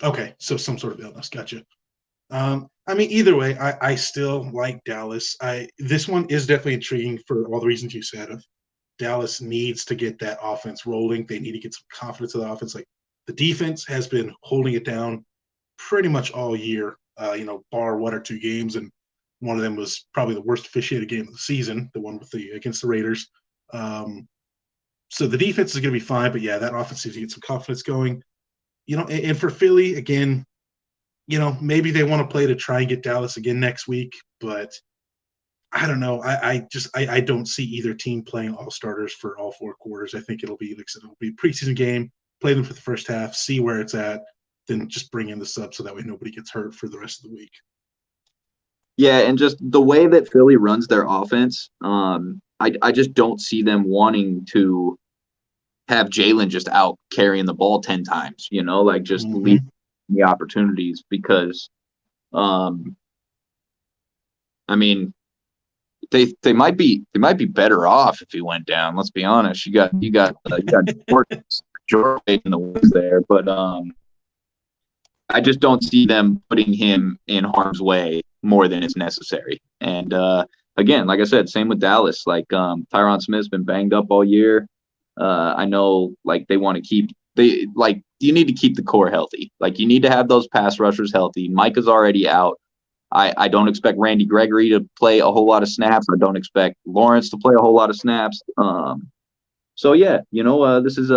Okay, so some sort of illness. Gotcha. Either way, I still like Dallas. This one is definitely intriguing for all the reasons you said. Dallas needs to get that offense rolling. They need to get some confidence in the offense. Like the defense has been holding it down pretty much all year, bar 1 or 2 games, and one of them was probably the worst officiated game of the season, the one against the Raiders. So the defense is going to be fine, but yeah, that offense needs to get some confidence going. And for Philly, again, maybe they want to play to try and get Dallas again next week, but I don't know. I don't see either team playing all starters for all 4 quarters. I think it'll be, like I said, it'll be a preseason game, play them for the first half, see where it's at, then just bring in the sub so that way nobody gets hurt for the rest of the week. Yeah, and just the way that Philly runs their offense, I just don't see them wanting to have Jalen just out carrying the ball 10 times, just leave the opportunities because, they might be better off if he went down. Let's be honest. You got George in the wings there, but I just don't see them putting him in harm's way more than is necessary. And again, like I said, same with Dallas. Like Tyron Smith's been banged up all year. I know, like they want to you need to keep the core healthy. Like you need to have those pass rushers healthy. Micah's already out. I don't expect Randy Gregory to play a whole lot of snaps. I don't expect Lawrence to play a whole lot of snaps. So yeah, this is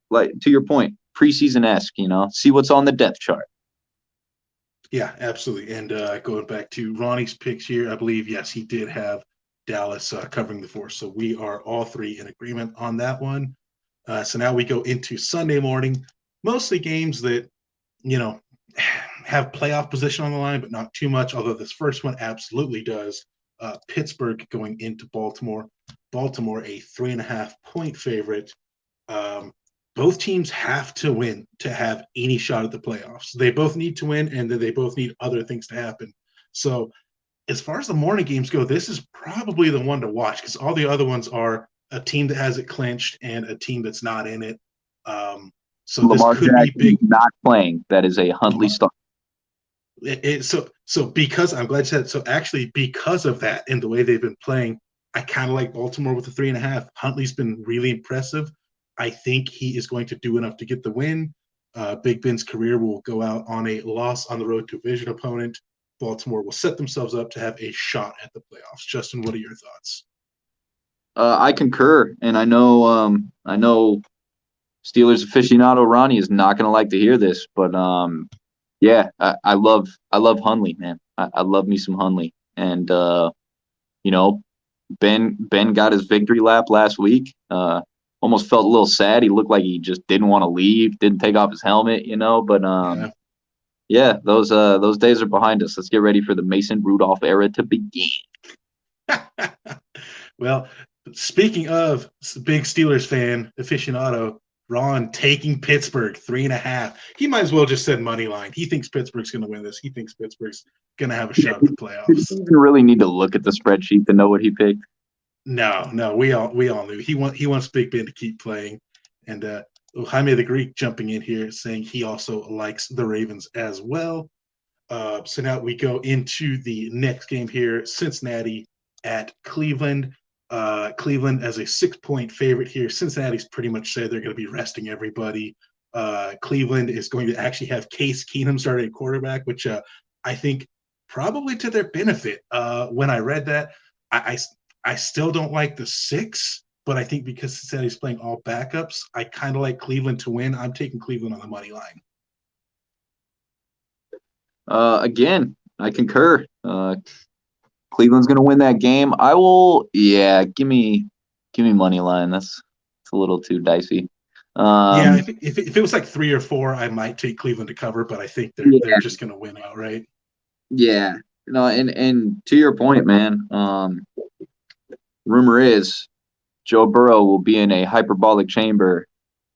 like to your point, preseason-esque. See what's on the depth chart. Yeah, absolutely. And going back to Ronnie's picks here, I believe yes, he did have Dallas covering the 4. So we are all 3 in agreement on that one. So now we go into Sunday morning, mostly games that, have playoff position on the line, but not too much, although this first one absolutely does. Pittsburgh going into Baltimore. Baltimore, a 3.5-point favorite. Both teams have to win to have any shot at the playoffs. They both need to win, and then they both need other things to happen. So as far as the morning games go, this is probably the one to watch because all the other ones are a team that has it clinched and a team that's not in it. So Lamar this could Jackson be big. Not playing. That is a Huntley start. So because I'm glad you said it. So actually, because of that and the way they've been playing, I kind of like Baltimore with the 3.5. Huntley's been really impressive. I think he is going to do enough to get the win. Big Ben's career will go out on a loss on the road to a division opponent. Baltimore will set themselves up to have a shot at the playoffs. Justin, what are your thoughts? I concur, and I know Steelers aficionado Ronnie is not going to like to hear this, but yeah, I love Hundley, man. I love me some Hundley, and you know, Ben got his victory lap last week. Almost felt a little sad. He looked like he just didn't want to leave, didn't take off his helmet, but Yeah. yeah, those days are behind us. Let's get ready for the Mason Rudolph era to begin. Well, speaking of big Steelers fan aficionado, Ron taking Pittsburgh 3.5. He might as well just said money line. He thinks Pittsburgh's going to win this. He thinks Pittsburgh's going to have a shot at the Did playoffs. you even really need to look at the spreadsheet to know what he picked? No, we all knew he wants Big Ben to keep playing, and Jaime the Greek jumping in here saying he also likes the Ravens as well. So now we go into the next game here: Cincinnati at Cleveland. Cleveland as a 6-point favorite here. Cincinnati's pretty much said they're going to be resting everybody. Cleveland is going to actually have Case Keenum starting at quarterback, which I think probably to their benefit. When I read that, I still don't like the 6, but I think because Cincinnati's playing all backups, I kind of like Cleveland to win. I'm taking Cleveland on the money line. Again, I concur. Cleveland's going to win that game. I will. Yeah, give me money line. That's a little too dicey. Yeah, if it was like 3 or 4, I might take Cleveland to cover, but I think they're just going to win outright. Yeah, and to your point, man. Rumor is Joe Burrow will be in a hyperbolic chamber,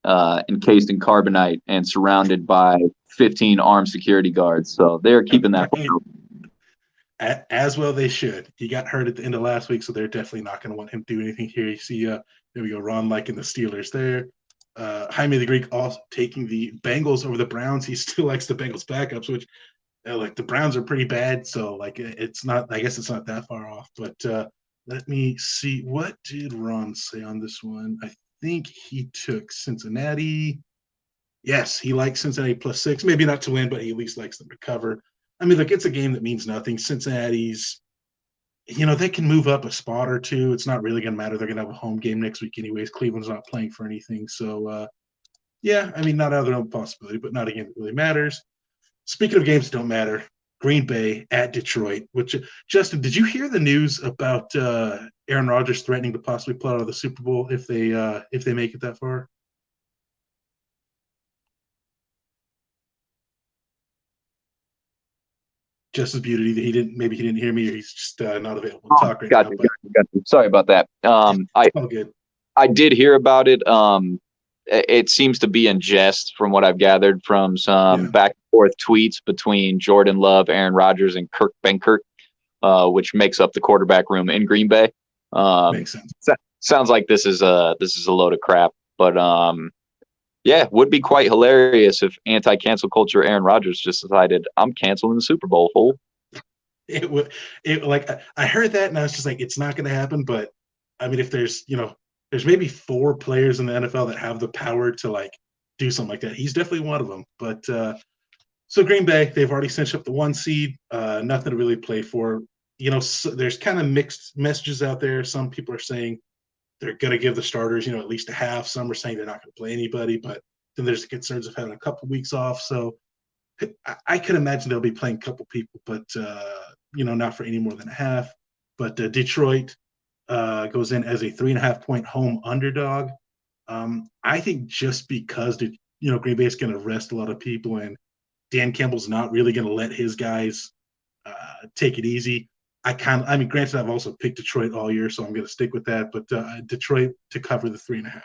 encased in carbonite and surrounded by 15 armed security guards. So they're keeping that. As well they should. He got hurt at the end of last week, so they're definitely not going to want him to do anything here. You see, there we go, Ron liking the Steelers there. Jaime the Greek also taking the Bengals over the Browns. He still likes the Bengals backups, which like the Browns are pretty bad, so like it's not. I guess it's not that far off. But let me see. What did Ron say on this one? I think he took Cincinnati. Yes, he likes Cincinnati +6. Maybe not to win, but he at least likes them to cover. I mean, look, it's a game that means nothing. Cincinnati's, they can move up a spot or two. It's not really going to matter. They're going to have a home game next week anyways. Cleveland's not playing for anything. So, yeah, I mean, not out of their own possibility, but not a game that really matters. Speaking of games that don't matter, Green Bay at Detroit, which, Justin, did you hear the news about Aaron Rodgers threatening to possibly pull out of the Super Bowl if they make it that far? Justice Beauty, he didn't hear me, or he's just not available to talk right now. Got you. Sorry about that. All good. I did hear about it. It seems to be in jest from what I've gathered from some back and forth tweets between Jordan Love, Aaron Rodgers, and Kirk Benkert, which makes up the quarterback room in Green Bay. Makes sense. Sounds like this is a load of crap, but yeah, would be quite hilarious if anti-cancel culture Aaron Rodgers just decided I'm canceling the Super Bowl. Fool. It would. I heard that and I was just like, it's not going to happen. But I mean, if there's maybe 4 players in the NFL that have the power to like do something like that, he's definitely one of them. But so Green Bay, they've already cinched up the 1 seed. Nothing to really play for. So there's kind of mixed messages out there. Some people are saying they're going to give the starters, at least a half. Some are saying they're not going to play anybody, but then there's the concerns of having a couple weeks off. So I could imagine they'll be playing a couple people, but not for any more than a half. But Detroit goes in as a 3.5-point home underdog. I think just because Green Bay is going to rest a lot of people, and Dan Campbell's not really going to let his guys take it easy. Granted, I've also picked Detroit all year, so I'm going to stick with that. But Detroit to cover the 3.5.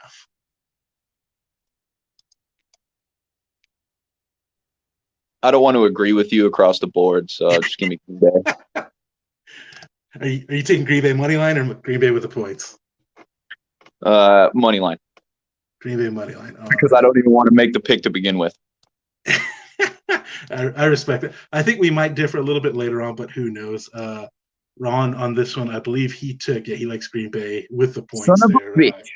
I don't want to agree with you across the board, so just give me Green Bay. Are you taking Green Bay money line or Green Bay with the points? Money line. Green Bay money line. Because I don't even want to make the pick to begin with. I respect it. I think we might differ a little bit later on, but who knows? Ron on this one, I believe he likes Green Bay with the points. Son of a bitch.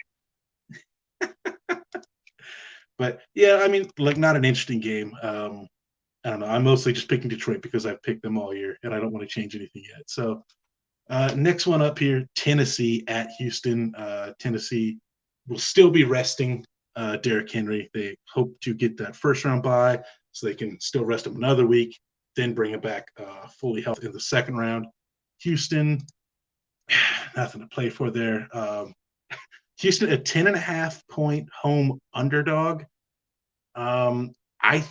But yeah, I mean, like not an interesting game. I don't know. I'm mostly just picking Detroit because I've picked them all year, and I don't want to change anything yet. So next one up here, Tennessee at Houston. Tennessee will still be resting Derrick Henry. They hope to get that first round bye so they can still rest him another week, then bring him back fully healthy in the second round. Houston, nothing to play for there. Houston, a 10.5-point home underdog. Um, I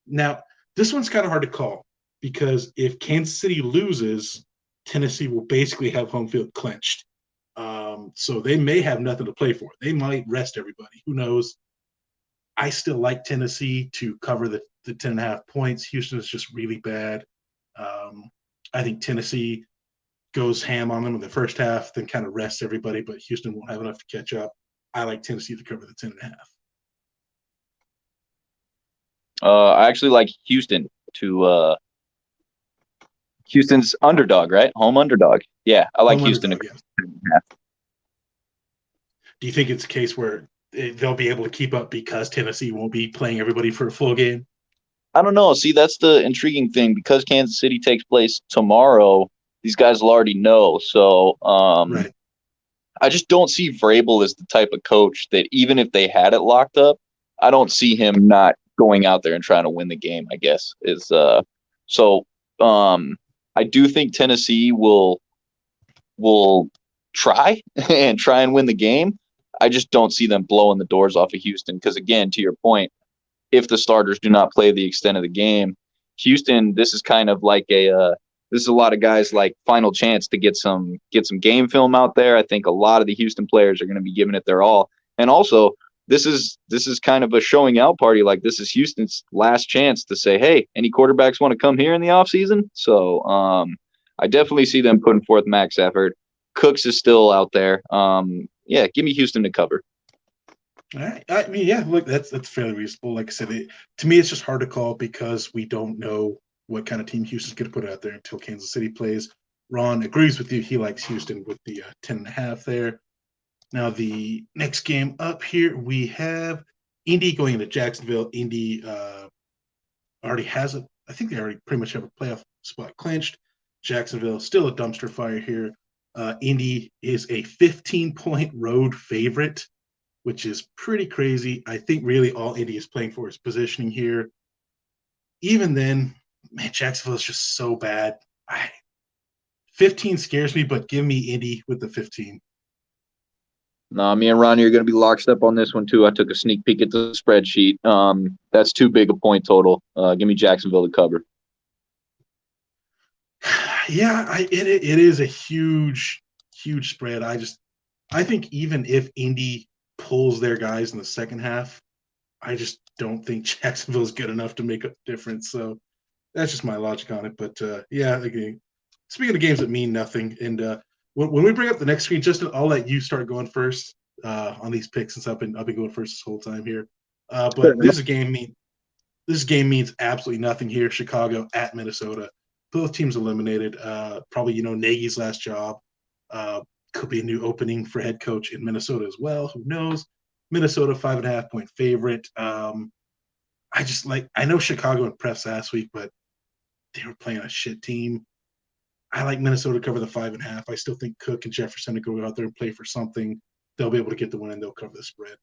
now this one's kind of hard to call because if Kansas City loses, Tennessee will basically have home field clinched. So they may have nothing to play for. They might rest everybody. Who knows? I still like Tennessee to cover the 10.5 points. Houston is just really bad. I think Tennessee goes ham on them in the first half, then kind of rests everybody, but Houston won't have enough to catch up. I like Tennessee to cover the 10.5. I actually like Houston to Houston's underdog, right? Home underdog. Yeah, I like Home Houston. underdog, yes. Do you think it's a case where they'll be able to keep up because Tennessee won't be playing everybody for a full game? I don't know. See, that's the intriguing thing because Kansas City takes place tomorrow. These guys will already know. So Right. I just don't see Vrabel as the type of coach that even if they had it locked up, I don't see him not going out there and trying to win the game, I guess. So I do think Tennessee will try and win the game. I just don't see them blowing the doors off of Houston because, again, to your point, if the starters do not play the extent of the game, Houston, this is kind of like this is a lot of guys like final chance to get some game film out there. I think a lot of the Houston players are going to be giving it their all, and also this is kind of a showing out party. Like this is Houston's last chance to say, hey, any quarterbacks want to come here in the offseason? So I definitely see them putting forth max effort. Cooks is still out there. Yeah, give me Houston to cover. All right. I mean, yeah, look, that's fairly reasonable. Like I said, to me, it's just hard to call because we don't know what kind of team Houston's going to put out there until Kansas City plays. Ron agrees with you. He likes Houston with the 10.5 there. Now, the next game up here, we have Indy going into Jacksonville. Indy already has it. I think they already pretty much have a playoff spot clinched. Jacksonville still a dumpster fire here. Indy is a 15-point road favorite, which is pretty crazy. I think really all Indy is playing for is positioning here. Even then, man, Jacksonville is just so bad. 15 scares me, but give me Indy with the 15. No, me and Ronnie are going to be lockstep on this one too. I took a sneak peek at the spreadsheet. That's too big a point total. Give me Jacksonville to cover. Yeah, it is a huge spread. I think even if Indy pulls their guys in the second half, I just don't think Jacksonville is good enough to make a difference. So that's just my logic on it. But yeah, again, speaking of games that mean nothing, and when we bring up the next screen, Justin, I'll let you start going first on these picks since I've been going first this whole time here. But this game means absolutely nothing here. Chicago at Minnesota, both teams eliminated. Probably Nagy's last job. Could be a new opening for head coach in Minnesota as well. Who knows? Minnesota 5.5-point favorite. I know Chicago impressed last week, but they were playing a shit team. I like Minnesota to cover the 5.5. I still think Cook and Jefferson to go out there and play for something. They'll be able to get the win and they'll cover the spread.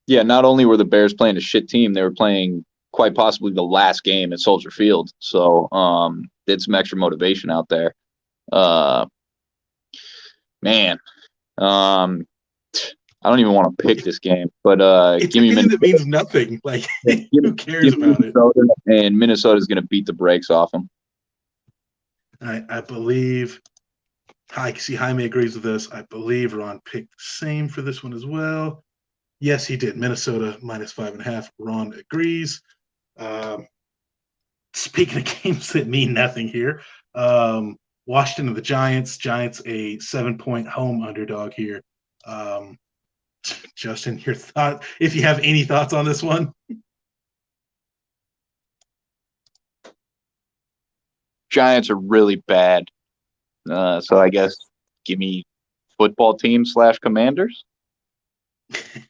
Yeah, not only were the Bears playing a shit team, they were playing quite possibly the last game at Soldier Field. So did some extra motivation out there. Man, I don't even want to pick this game, but it's give me Minnesota. That means nothing. Like who cares about Minnesota, it? And Minnesota's going to beat the brakes off them. I believe. I see Jaime agrees with this. I believe Ron picked the same for this one as well. Yes, he did. Minnesota minus 5.5. Ron agrees. Speaking of games that mean nothing here, Washington and the Giants. Giants a 7-point home underdog here. Justin, your thought? If you have any thoughts on this one. Giants are really bad. So I guess give me football team / Commanders.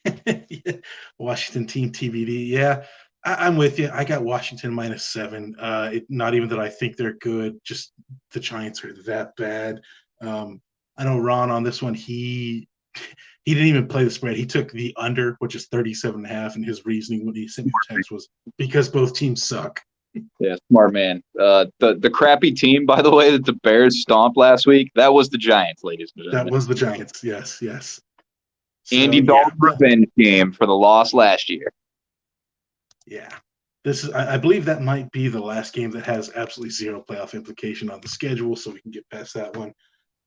Yeah. Washington team TBD. Yeah, I'm with you. I got Washington -7. Not even that I think they're good, just the Giants are that bad. I know Ron on this one, he didn't even play the spread. He took the under, which is 37.5, and his reasoning when he sent me the text was because both teams suck. Yeah, smart man. The crappy team, by the way, that the Bears stomped last week, that was the Giants, ladies and That gentlemen. was the Giants. Yes, yes. Andy So, Dalton's revenge game for the loss last year. yeah. This is, I believe that might be the last game that has absolutely zero playoff implication on the schedule, so we can get past that one.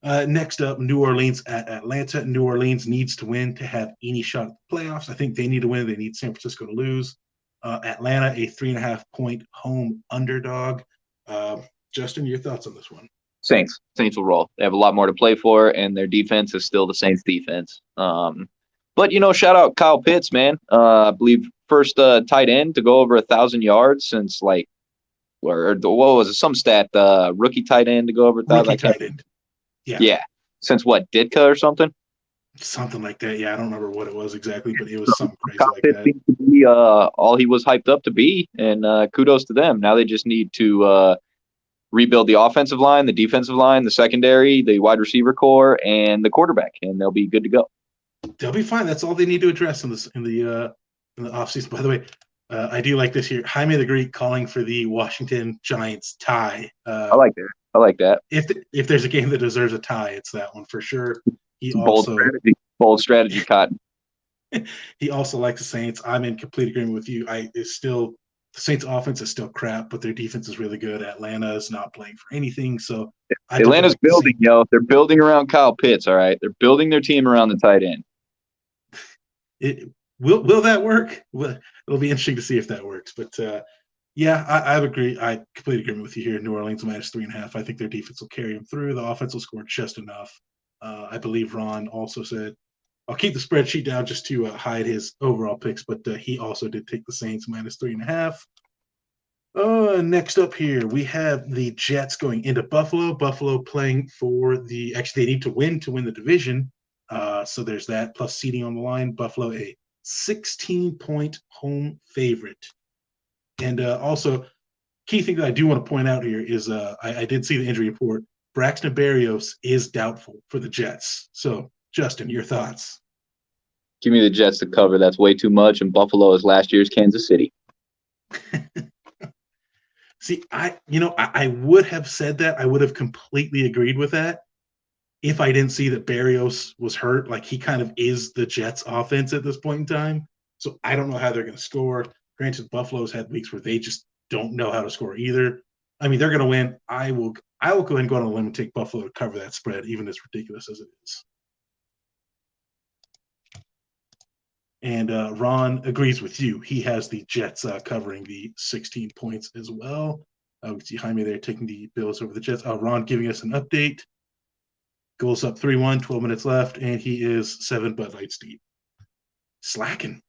Next up, New Orleans at Atlanta. New Orleans needs to win to have any shot at the playoffs. I think they need to win. They need San Francisco to lose. Atlanta, a 3.5-point home underdog. Justin, your thoughts on this one? Saints will roll. They have a lot more to play for, and their defense is still the Saints defense. But shout out Kyle Pitts, man. I believe first tight end to go over 1,000 yards since what was it? Some stat, rookie tight end to go over 1,000. Rookie tight end. Yeah. Since what, Ditka or something? Something like that. Yeah, I don't remember what it was exactly, but it was something crazy Kyle like Pitts that. seems to be all he was hyped up to be, and kudos to them. Now they just need to rebuild the offensive line, the defensive line, the secondary, the wide receiver core, and the quarterback, and they'll be good to go. They'll be fine. That's all they need to address in the offseason. By the way, I do like this here. Jaime the Greek calling for the Washington Giants tie. I like that. If there's a game that deserves a tie, it's that one for sure. Bold strategy, Cotton. He also likes the Saints. I'm in complete agreement with you. The Saints offense is still crap, but their defense is really good. Atlanta is not playing for anything. So Atlanta's building, They're building around Kyle Pitts, all right? They're building their team around the tight end. Will that work? It'll be interesting to see if that works. But yeah, I agree. I completely agree with you here. New Orleans -3.5. I think their defense will carry them through. The offense will score just enough. I believe Ron also said, I'll keep the spreadsheet down just to hide his overall picks, but he also did take the Saints -3.5. Next up here, we have the Jets going into Buffalo. Buffalo playing for actually, they need to win the division. So there's that, plus seeding on the line. Buffalo, a 16-point home favorite. And also, key thing that I do want to point out here is I did see the injury report. Braxton Berrios is doubtful for the Jets. So, Justin, your thoughts? Give me the Jets to cover. That's way too much, and Buffalo is last year's Kansas City. See, I would have said that. I would have completely agreed with that if I didn't see that Berrios was hurt. Like, he kind of is the Jets offense at this point in time. So I don't know how they're going to score. Granted, Buffalo's had weeks where they just don't know how to score either. I mean, they're going to win. I will go ahead and go on a limb and take Buffalo to cover that spread, even as ridiculous as it is. And Ron agrees with you. He has the Jets covering the 16 points as well. We see Jaime there taking the Bills over the Jets. Ron giving us an update. Goals up 3-1, 12 minutes left, and he is 7 Bud Lights deep. Slacking.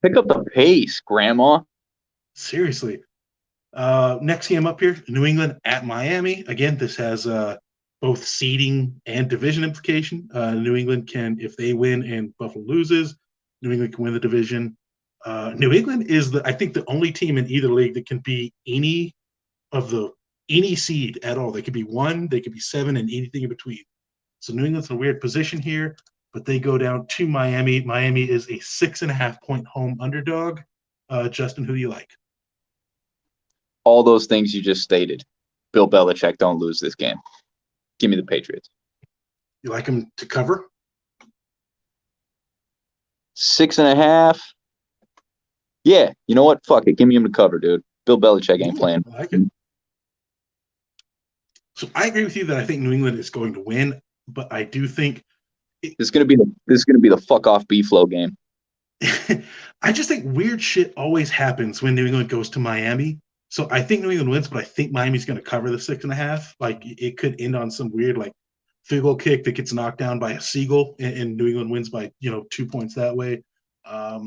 Pick up the pace, Grandma. Seriously. Next game up here, New England at Miami. Again, this has both seeding and division implication. New England can, if they win and Buffalo loses, New England can win the division. New England is I think the only team in either league that can be any seed at all. They could be 1, they could be 7, and anything in between. So New England's in a weird position here, but they go down to Miami. Miami is a 6.5-point home underdog. Justin, who do you like? All those things you just stated. Bill Belichick, don't lose this game. Give me the Patriots. You like them to cover? 6.5. Yeah, you know what? Fuck it. Give me him to cover, dude. Bill Belichick ain't playing. I like it. So I agree with you that I think New England is going to win, but I do think this is gonna be the fuck off B-flow game. I just think weird shit always happens when New England goes to Miami. So I think New England wins, but I think Miami's going to cover the 6.5. Like, it could end on some weird field goal kick that gets knocked down by a seagull, and New England wins by 2 points that way. I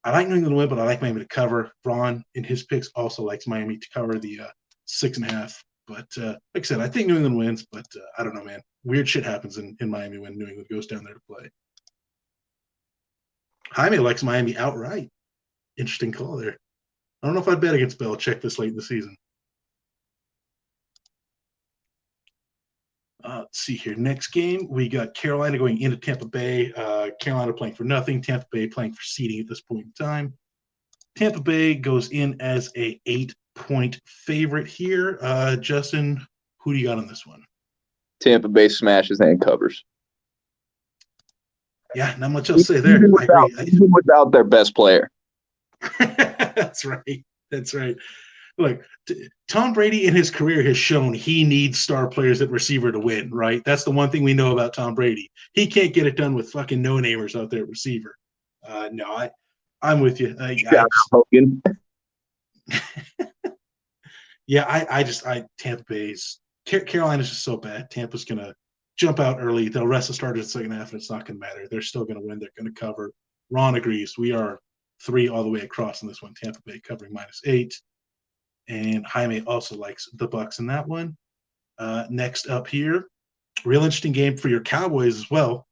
like New England to win, but I like Miami to cover. Ron, in his picks, also likes Miami to cover the 6.5. But like I said, I think New England wins, but I don't know, man. Weird shit happens in Miami when New England goes down there to play. Jaime likes Miami outright. Interesting call there. I don't know if I'd bet against Belichick this late in the season. Let's see here. Next game, we got Carolina going into Tampa Bay. Carolina playing for nothing. Tampa Bay playing for seeding at this point in time. Tampa Bay goes in as a 8-point favorite here. Justin, who do you got on this one? Tampa Bay smashes and covers. Yeah, not much else to say there. Even without their best player. That's right. That's right. Look, Tom Brady in his career has shown he needs star players at receiver to win, right? That's the one thing we know about Tom Brady. He can't get it done with fucking no-namers out there at receiver. No, I'm with you. Hogan. Yeah, Tampa Bay's Carolina's just so bad. Tampa's gonna jump out early. They'll rest the starters in the second half, and it's not gonna matter. They're still gonna win. They're gonna cover. Ron agrees. We are 3 all the way across in this one. Tampa Bay covering -8. And Jaime also likes the Bucks in that one. Next up here, real interesting game for your Cowboys as well.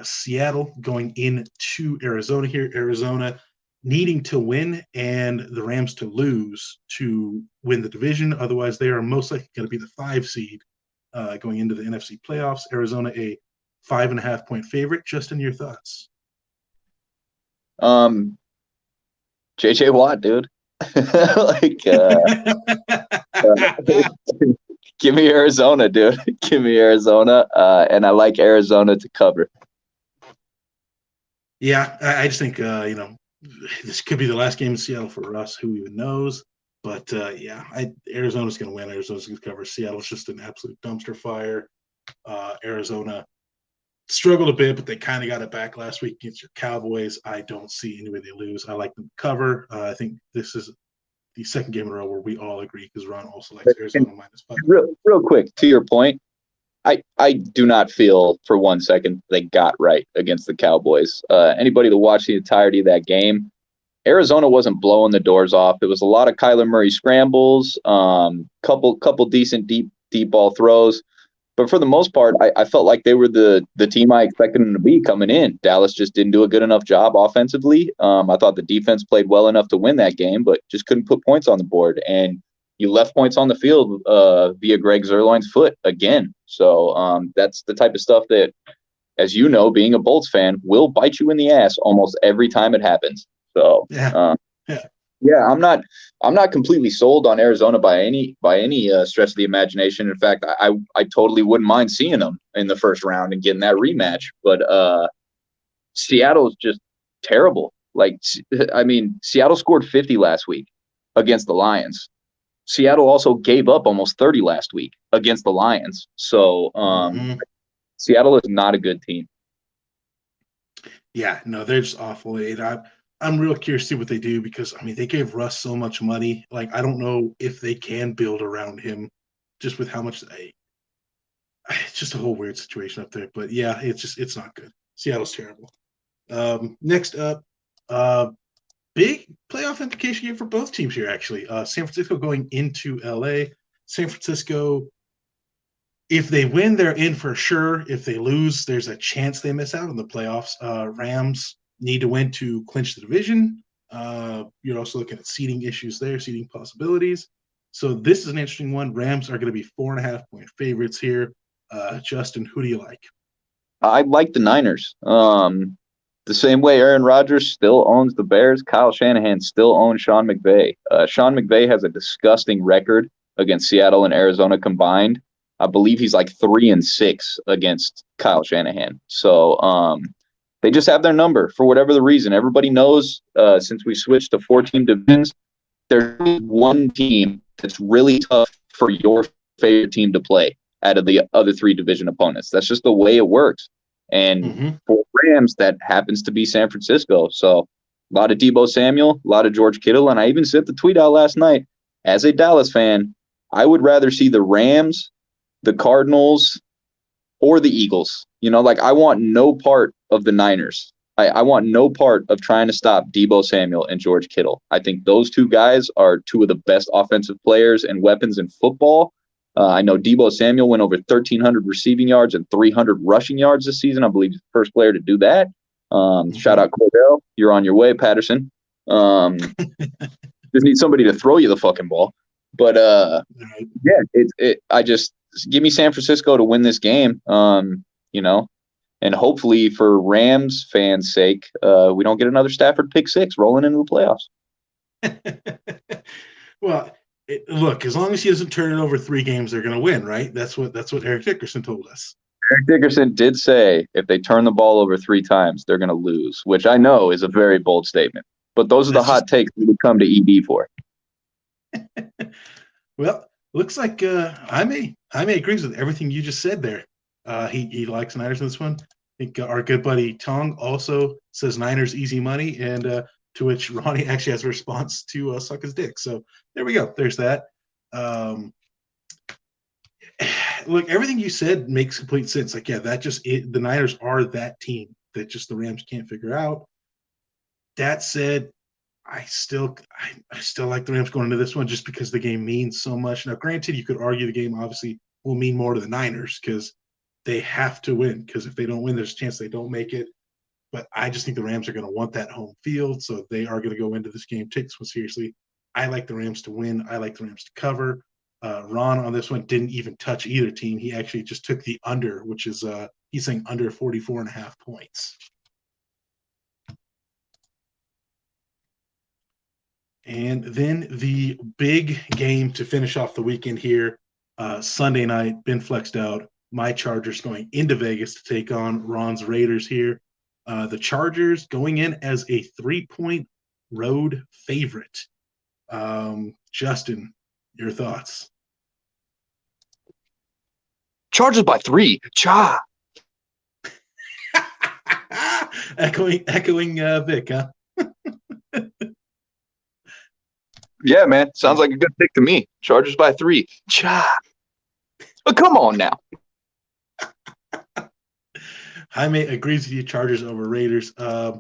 Seattle going into Arizona here. Arizona needing to win and the Rams to lose to win the division. Otherwise, they are most likely going to be the 5 seed going into the NFC playoffs. Arizona a 5.5-point favorite. Justin, your thoughts? JJ Watt, dude. Give me Arizona, dude. Give me Arizona, and I like Arizona to cover. Yeah, I just think this could be the last game in Seattle for us. Who even knows? But Arizona's going to win. Arizona's going to cover. Seattle's just an absolute dumpster fire. Arizona struggled a bit, but they kind of got it back last week against your Cowboys. I don't see any way they lose. I like them to cover. I think this is the second game in a row where we all agree because Ron also likes Arizona -5. Real quick, to your point, I do not feel for 1 second they got right against the Cowboys. Anybody that watched the entirety of that game, Arizona wasn't blowing the doors off. It was a lot of Kyler Murray scrambles, couple decent deep ball throws. But for the most part, I felt like they were the team I expected them to be coming in. Dallas just didn't do a good enough job offensively. I thought the defense played well enough to win that game, but just couldn't put points on the board. And you left points on the field via Greg Zuerlein's foot again. So that's the type of stuff that, as you know, being a Bolts fan, will bite you in the ass almost every time it happens. So yeah, I'm not completely sold on Arizona by any stretch of the imagination. In fact, I totally wouldn't mind seeing them in the first round and getting that rematch. But Seattle is just terrible. Seattle scored 50 last week against the Lions. Seattle also gave up almost 30 last week against the Lions. So Seattle is not a good team. Yeah, no, they're just awful. I'm real curious to see what they do because, they gave Russ so much money. I don't know if they can build around him just with how much it's just a whole weird situation up there. But, yeah, it's not good. Seattle's terrible. Next up, big playoff implication game for both teams here, actually. San Francisco going into L.A. San Francisco, if they win, they're in for sure. If they lose, there's a chance they miss out on the playoffs. Rams need to win to clinch the division. You're also looking at seeding issues there, seeding possibilities. So this is an interesting one. Rams are going to be 4.5-point favorites here. Justin, who do you like? I like the Niners. The same way Aaron Rodgers still owns the Bears, Kyle Shanahan still owns Sean McVay. Sean McVay has a disgusting record against Seattle and Arizona combined. I believe he's like 3-6 against Kyle Shanahan. So they just have their number for whatever the reason. Everybody knows since we switched to 4-team divisions, there's one team that's really tough for your favorite team to play out of the other 3 division opponents. That's just the way it works. And for Rams, that happens to be San Francisco. So a lot of Deebo Samuel, a lot of George Kittle. And I even sent the tweet out last night. As a Dallas fan, I would rather see the Rams, the Cardinals, or the Eagles. I want no part of the Niners. I want no part of trying to stop Deebo Samuel and George Kittle. I think those 2 guys are 2 of the best offensive players and weapons in football. I know Deebo Samuel went over 1,300 receiving yards and 300 rushing yards this season. I believe he's the first player to do that. Shout out Cordell. You're on your way, Patterson. Just need somebody to throw you the fucking ball. But yeah, I just give me San Francisco to win this game. And hopefully for Rams fans' sake, we don't get another Stafford pick six rolling into the playoffs. Well, look, as long as he doesn't turn it over 3 games, they're going to win, right? That's what Eric Dickerson told us. Eric Dickerson did say if they turn the ball over 3 times, they're going to lose, which I know is a very bold statement. But those are the hot takes we would come to ED for. Well, looks like Jaime agrees with everything you just said there. He likes Niners in this one. I think our good buddy Tong also says Niners easy money, and to which Ronnie actually has a response to suck his dick. So there we go. There's that. Look, everything you said makes complete sense. Like, yeah, the Niners are that team that just the Rams can't figure out. That said, I still like the Rams going into this one just because the game means so much. Now, granted, you could argue the game obviously will mean more to the Niners because they have to win, because if they don't win, there's a chance they don't make it. But I just think the Rams are going to want that home field, so they are going to go into this game, take this one seriously. I like the Rams to win. I like the Rams to cover. Ron on this one didn't even touch either team. He actually just took the under, which is he's saying under 44.5 points. And then the big game to finish off the weekend here, Sunday night, been flexed out. My Chargers going into Vegas to take on Ron's Raiders here. The Chargers going in as a 3-point road favorite. Justin, your thoughts? Chargers by 3. Cha. echoing Vic, huh? Yeah, man. Sounds like a good pick to me. Chargers by 3. Cha. But come on now. Jaime agrees with you, Chargers over Raiders. I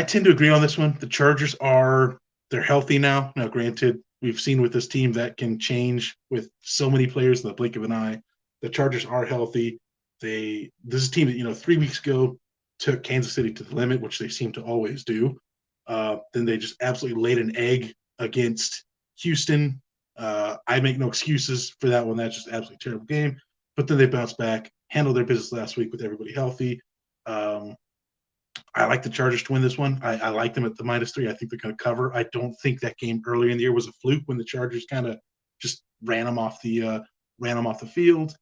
tend to agree on this one. The Chargers they're healthy now. Now, granted, we've seen with this team that can change with so many players in the blink of an eye. The Chargers are healthy. This is a team that, 3 weeks ago took Kansas City to the limit, which they seem to always do. Then they just absolutely laid an egg against Houston. I make no excuses for that one. That's just an absolutely terrible game. But then they bounced back, handled their business last week with everybody healthy. I like the Chargers to win this one. I like them at the -3. I think they're going to cover. I don't think that game earlier in the year was a fluke when the Chargers kind of just ran them off the field.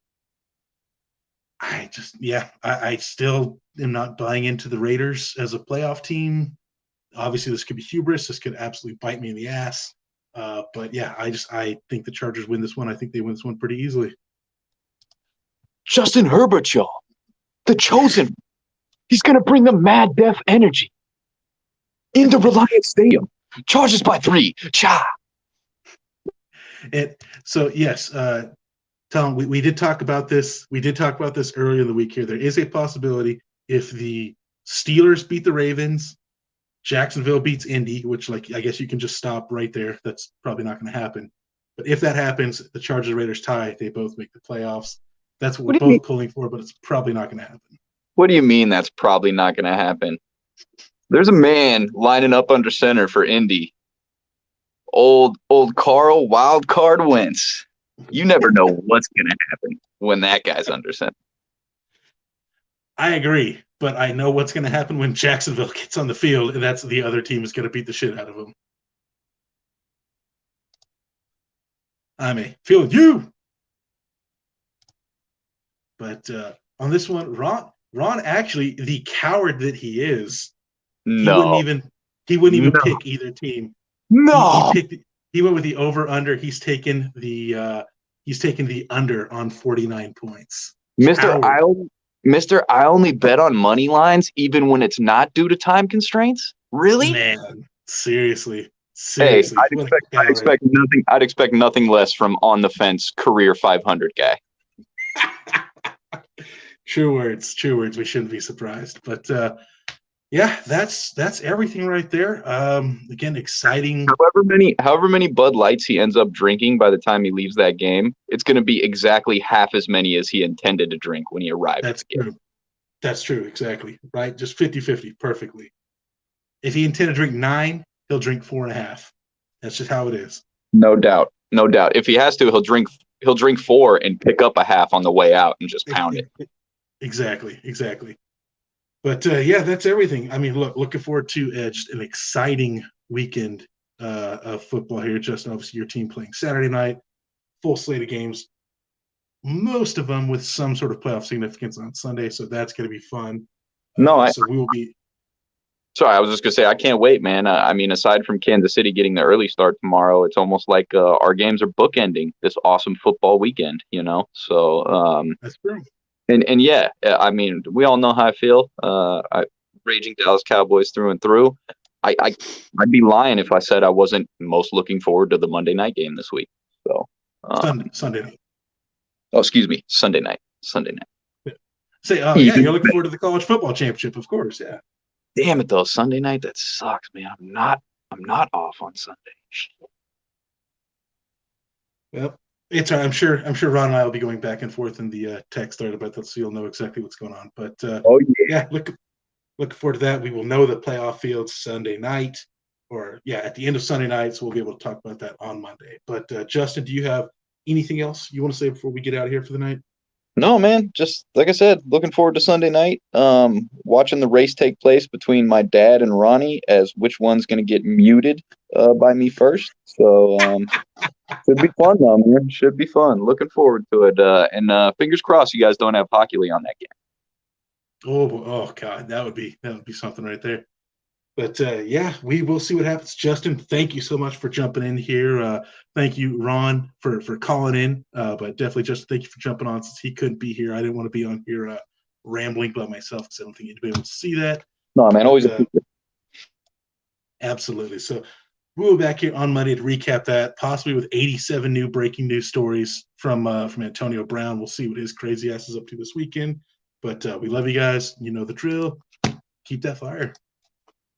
I still am not buying into the Raiders as a playoff team. Obviously, this could be hubris. This could absolutely bite me in the ass. But yeah, I think the Chargers win this one. I think they win this one pretty easily. Justin Herbert, y'all. The chosen. He's going to bring the mad death energy into Reliance Stadium. Chargers by 3. Cha. And so, yes, Tom, we did talk about this. We did talk about this earlier in the week here. There is a possibility if the Steelers beat the Ravens, Jacksonville beats Indy, which, I guess you can just stop right there. That's probably not going to happen. But if that happens, the Chargers and Raiders tie. They both make the playoffs. That's what we're both pulling for, but it's probably not going to happen. What do you mean that's probably not going to happen? There's a man lining up under center for Indy. Old Carl Wild Card Wentz. You never know what's going to happen when that guy's under center. I agree, but I know what's going to happen when Jacksonville gets on the field, and that's the other team is going to beat the shit out of them. Feel you. But on this one, Ron actually, the coward that he is, he wouldn't even pick either team. No, he went with the over/under. He's taken the under on 49 points. Mister, I only bet on money lines even when it's not due to time constraints. Really? Man, seriously. Hey, I'd expect nothing less from on the fence career 500 guy. True words. We shouldn't be surprised. But yeah, that's everything right there. Again, exciting. However many Bud Lights he ends up drinking by the time he leaves that game, it's going to be exactly half as many as he intended to drink when he arrived. That's at the game. true. That's true, exactly. Right, just 50-50, perfectly. If he intended to drink 9, he'll drink 4.5. That's just how it is. No doubt, no doubt. If he has to, he'll drink 4 and pick up a half on the way out and just pound it. Exactly. But yeah, that's everything. I mean, looking forward to just an exciting weekend of football here. Justin, obviously your team playing Saturday night, full slate of games, most of them with some sort of playoff significance on Sunday. So that's going to be fun. So we will be. Sorry, I was just gonna say I can't wait, man. I mean, aside from Kansas City getting the early start tomorrow, it's almost like our games are bookending this awesome football weekend. So That's true. And yeah, I mean, we all know how I feel. Raging Dallas Cowboys through and through. I'd be lying if I said I wasn't most looking forward to the Monday night game this week. So Sunday night. Oh, excuse me, Sunday night. Say, oh yeah, you're looking forward to the college football championship, of course. Yeah. Damn it though, Sunday night, that sucks, man. I'm not off on Sunday. Well, it's I'm sure Ron and I will be going back and forth in the text thread about that, so you'll know exactly what's going on. But yeah, looking forward to that. We will know the playoff fields Sunday night, or at the end of Sunday night, so we'll be able to talk about that on Monday. But Justin, do you have anything else you want to say before we get out of here for the night? No, man. Just like I said, looking forward to Sunday night. Watching the race take place between my dad and Ronnie as which one's going to get muted by me first. So should be fun, though, man. Should be fun. Looking forward to it. And fingers crossed, you guys don't have Hockey League on that game. Oh God, that would be something right there. But yeah, we will see what happens. Justin, thank you so much for jumping in here. Thank you, Ron, for calling in. But definitely, Justin, thank you for jumping on since he couldn't be here. I didn't want to be on here rambling by myself because I don't think you'd be able to see that. No, man, always. Absolutely. So we'll be back here on Monday to recap that, possibly with 87 new breaking news stories from Antonio Brown. We'll see what his crazy ass is up to this weekend. But we love you guys. You know the drill. Keep that fire.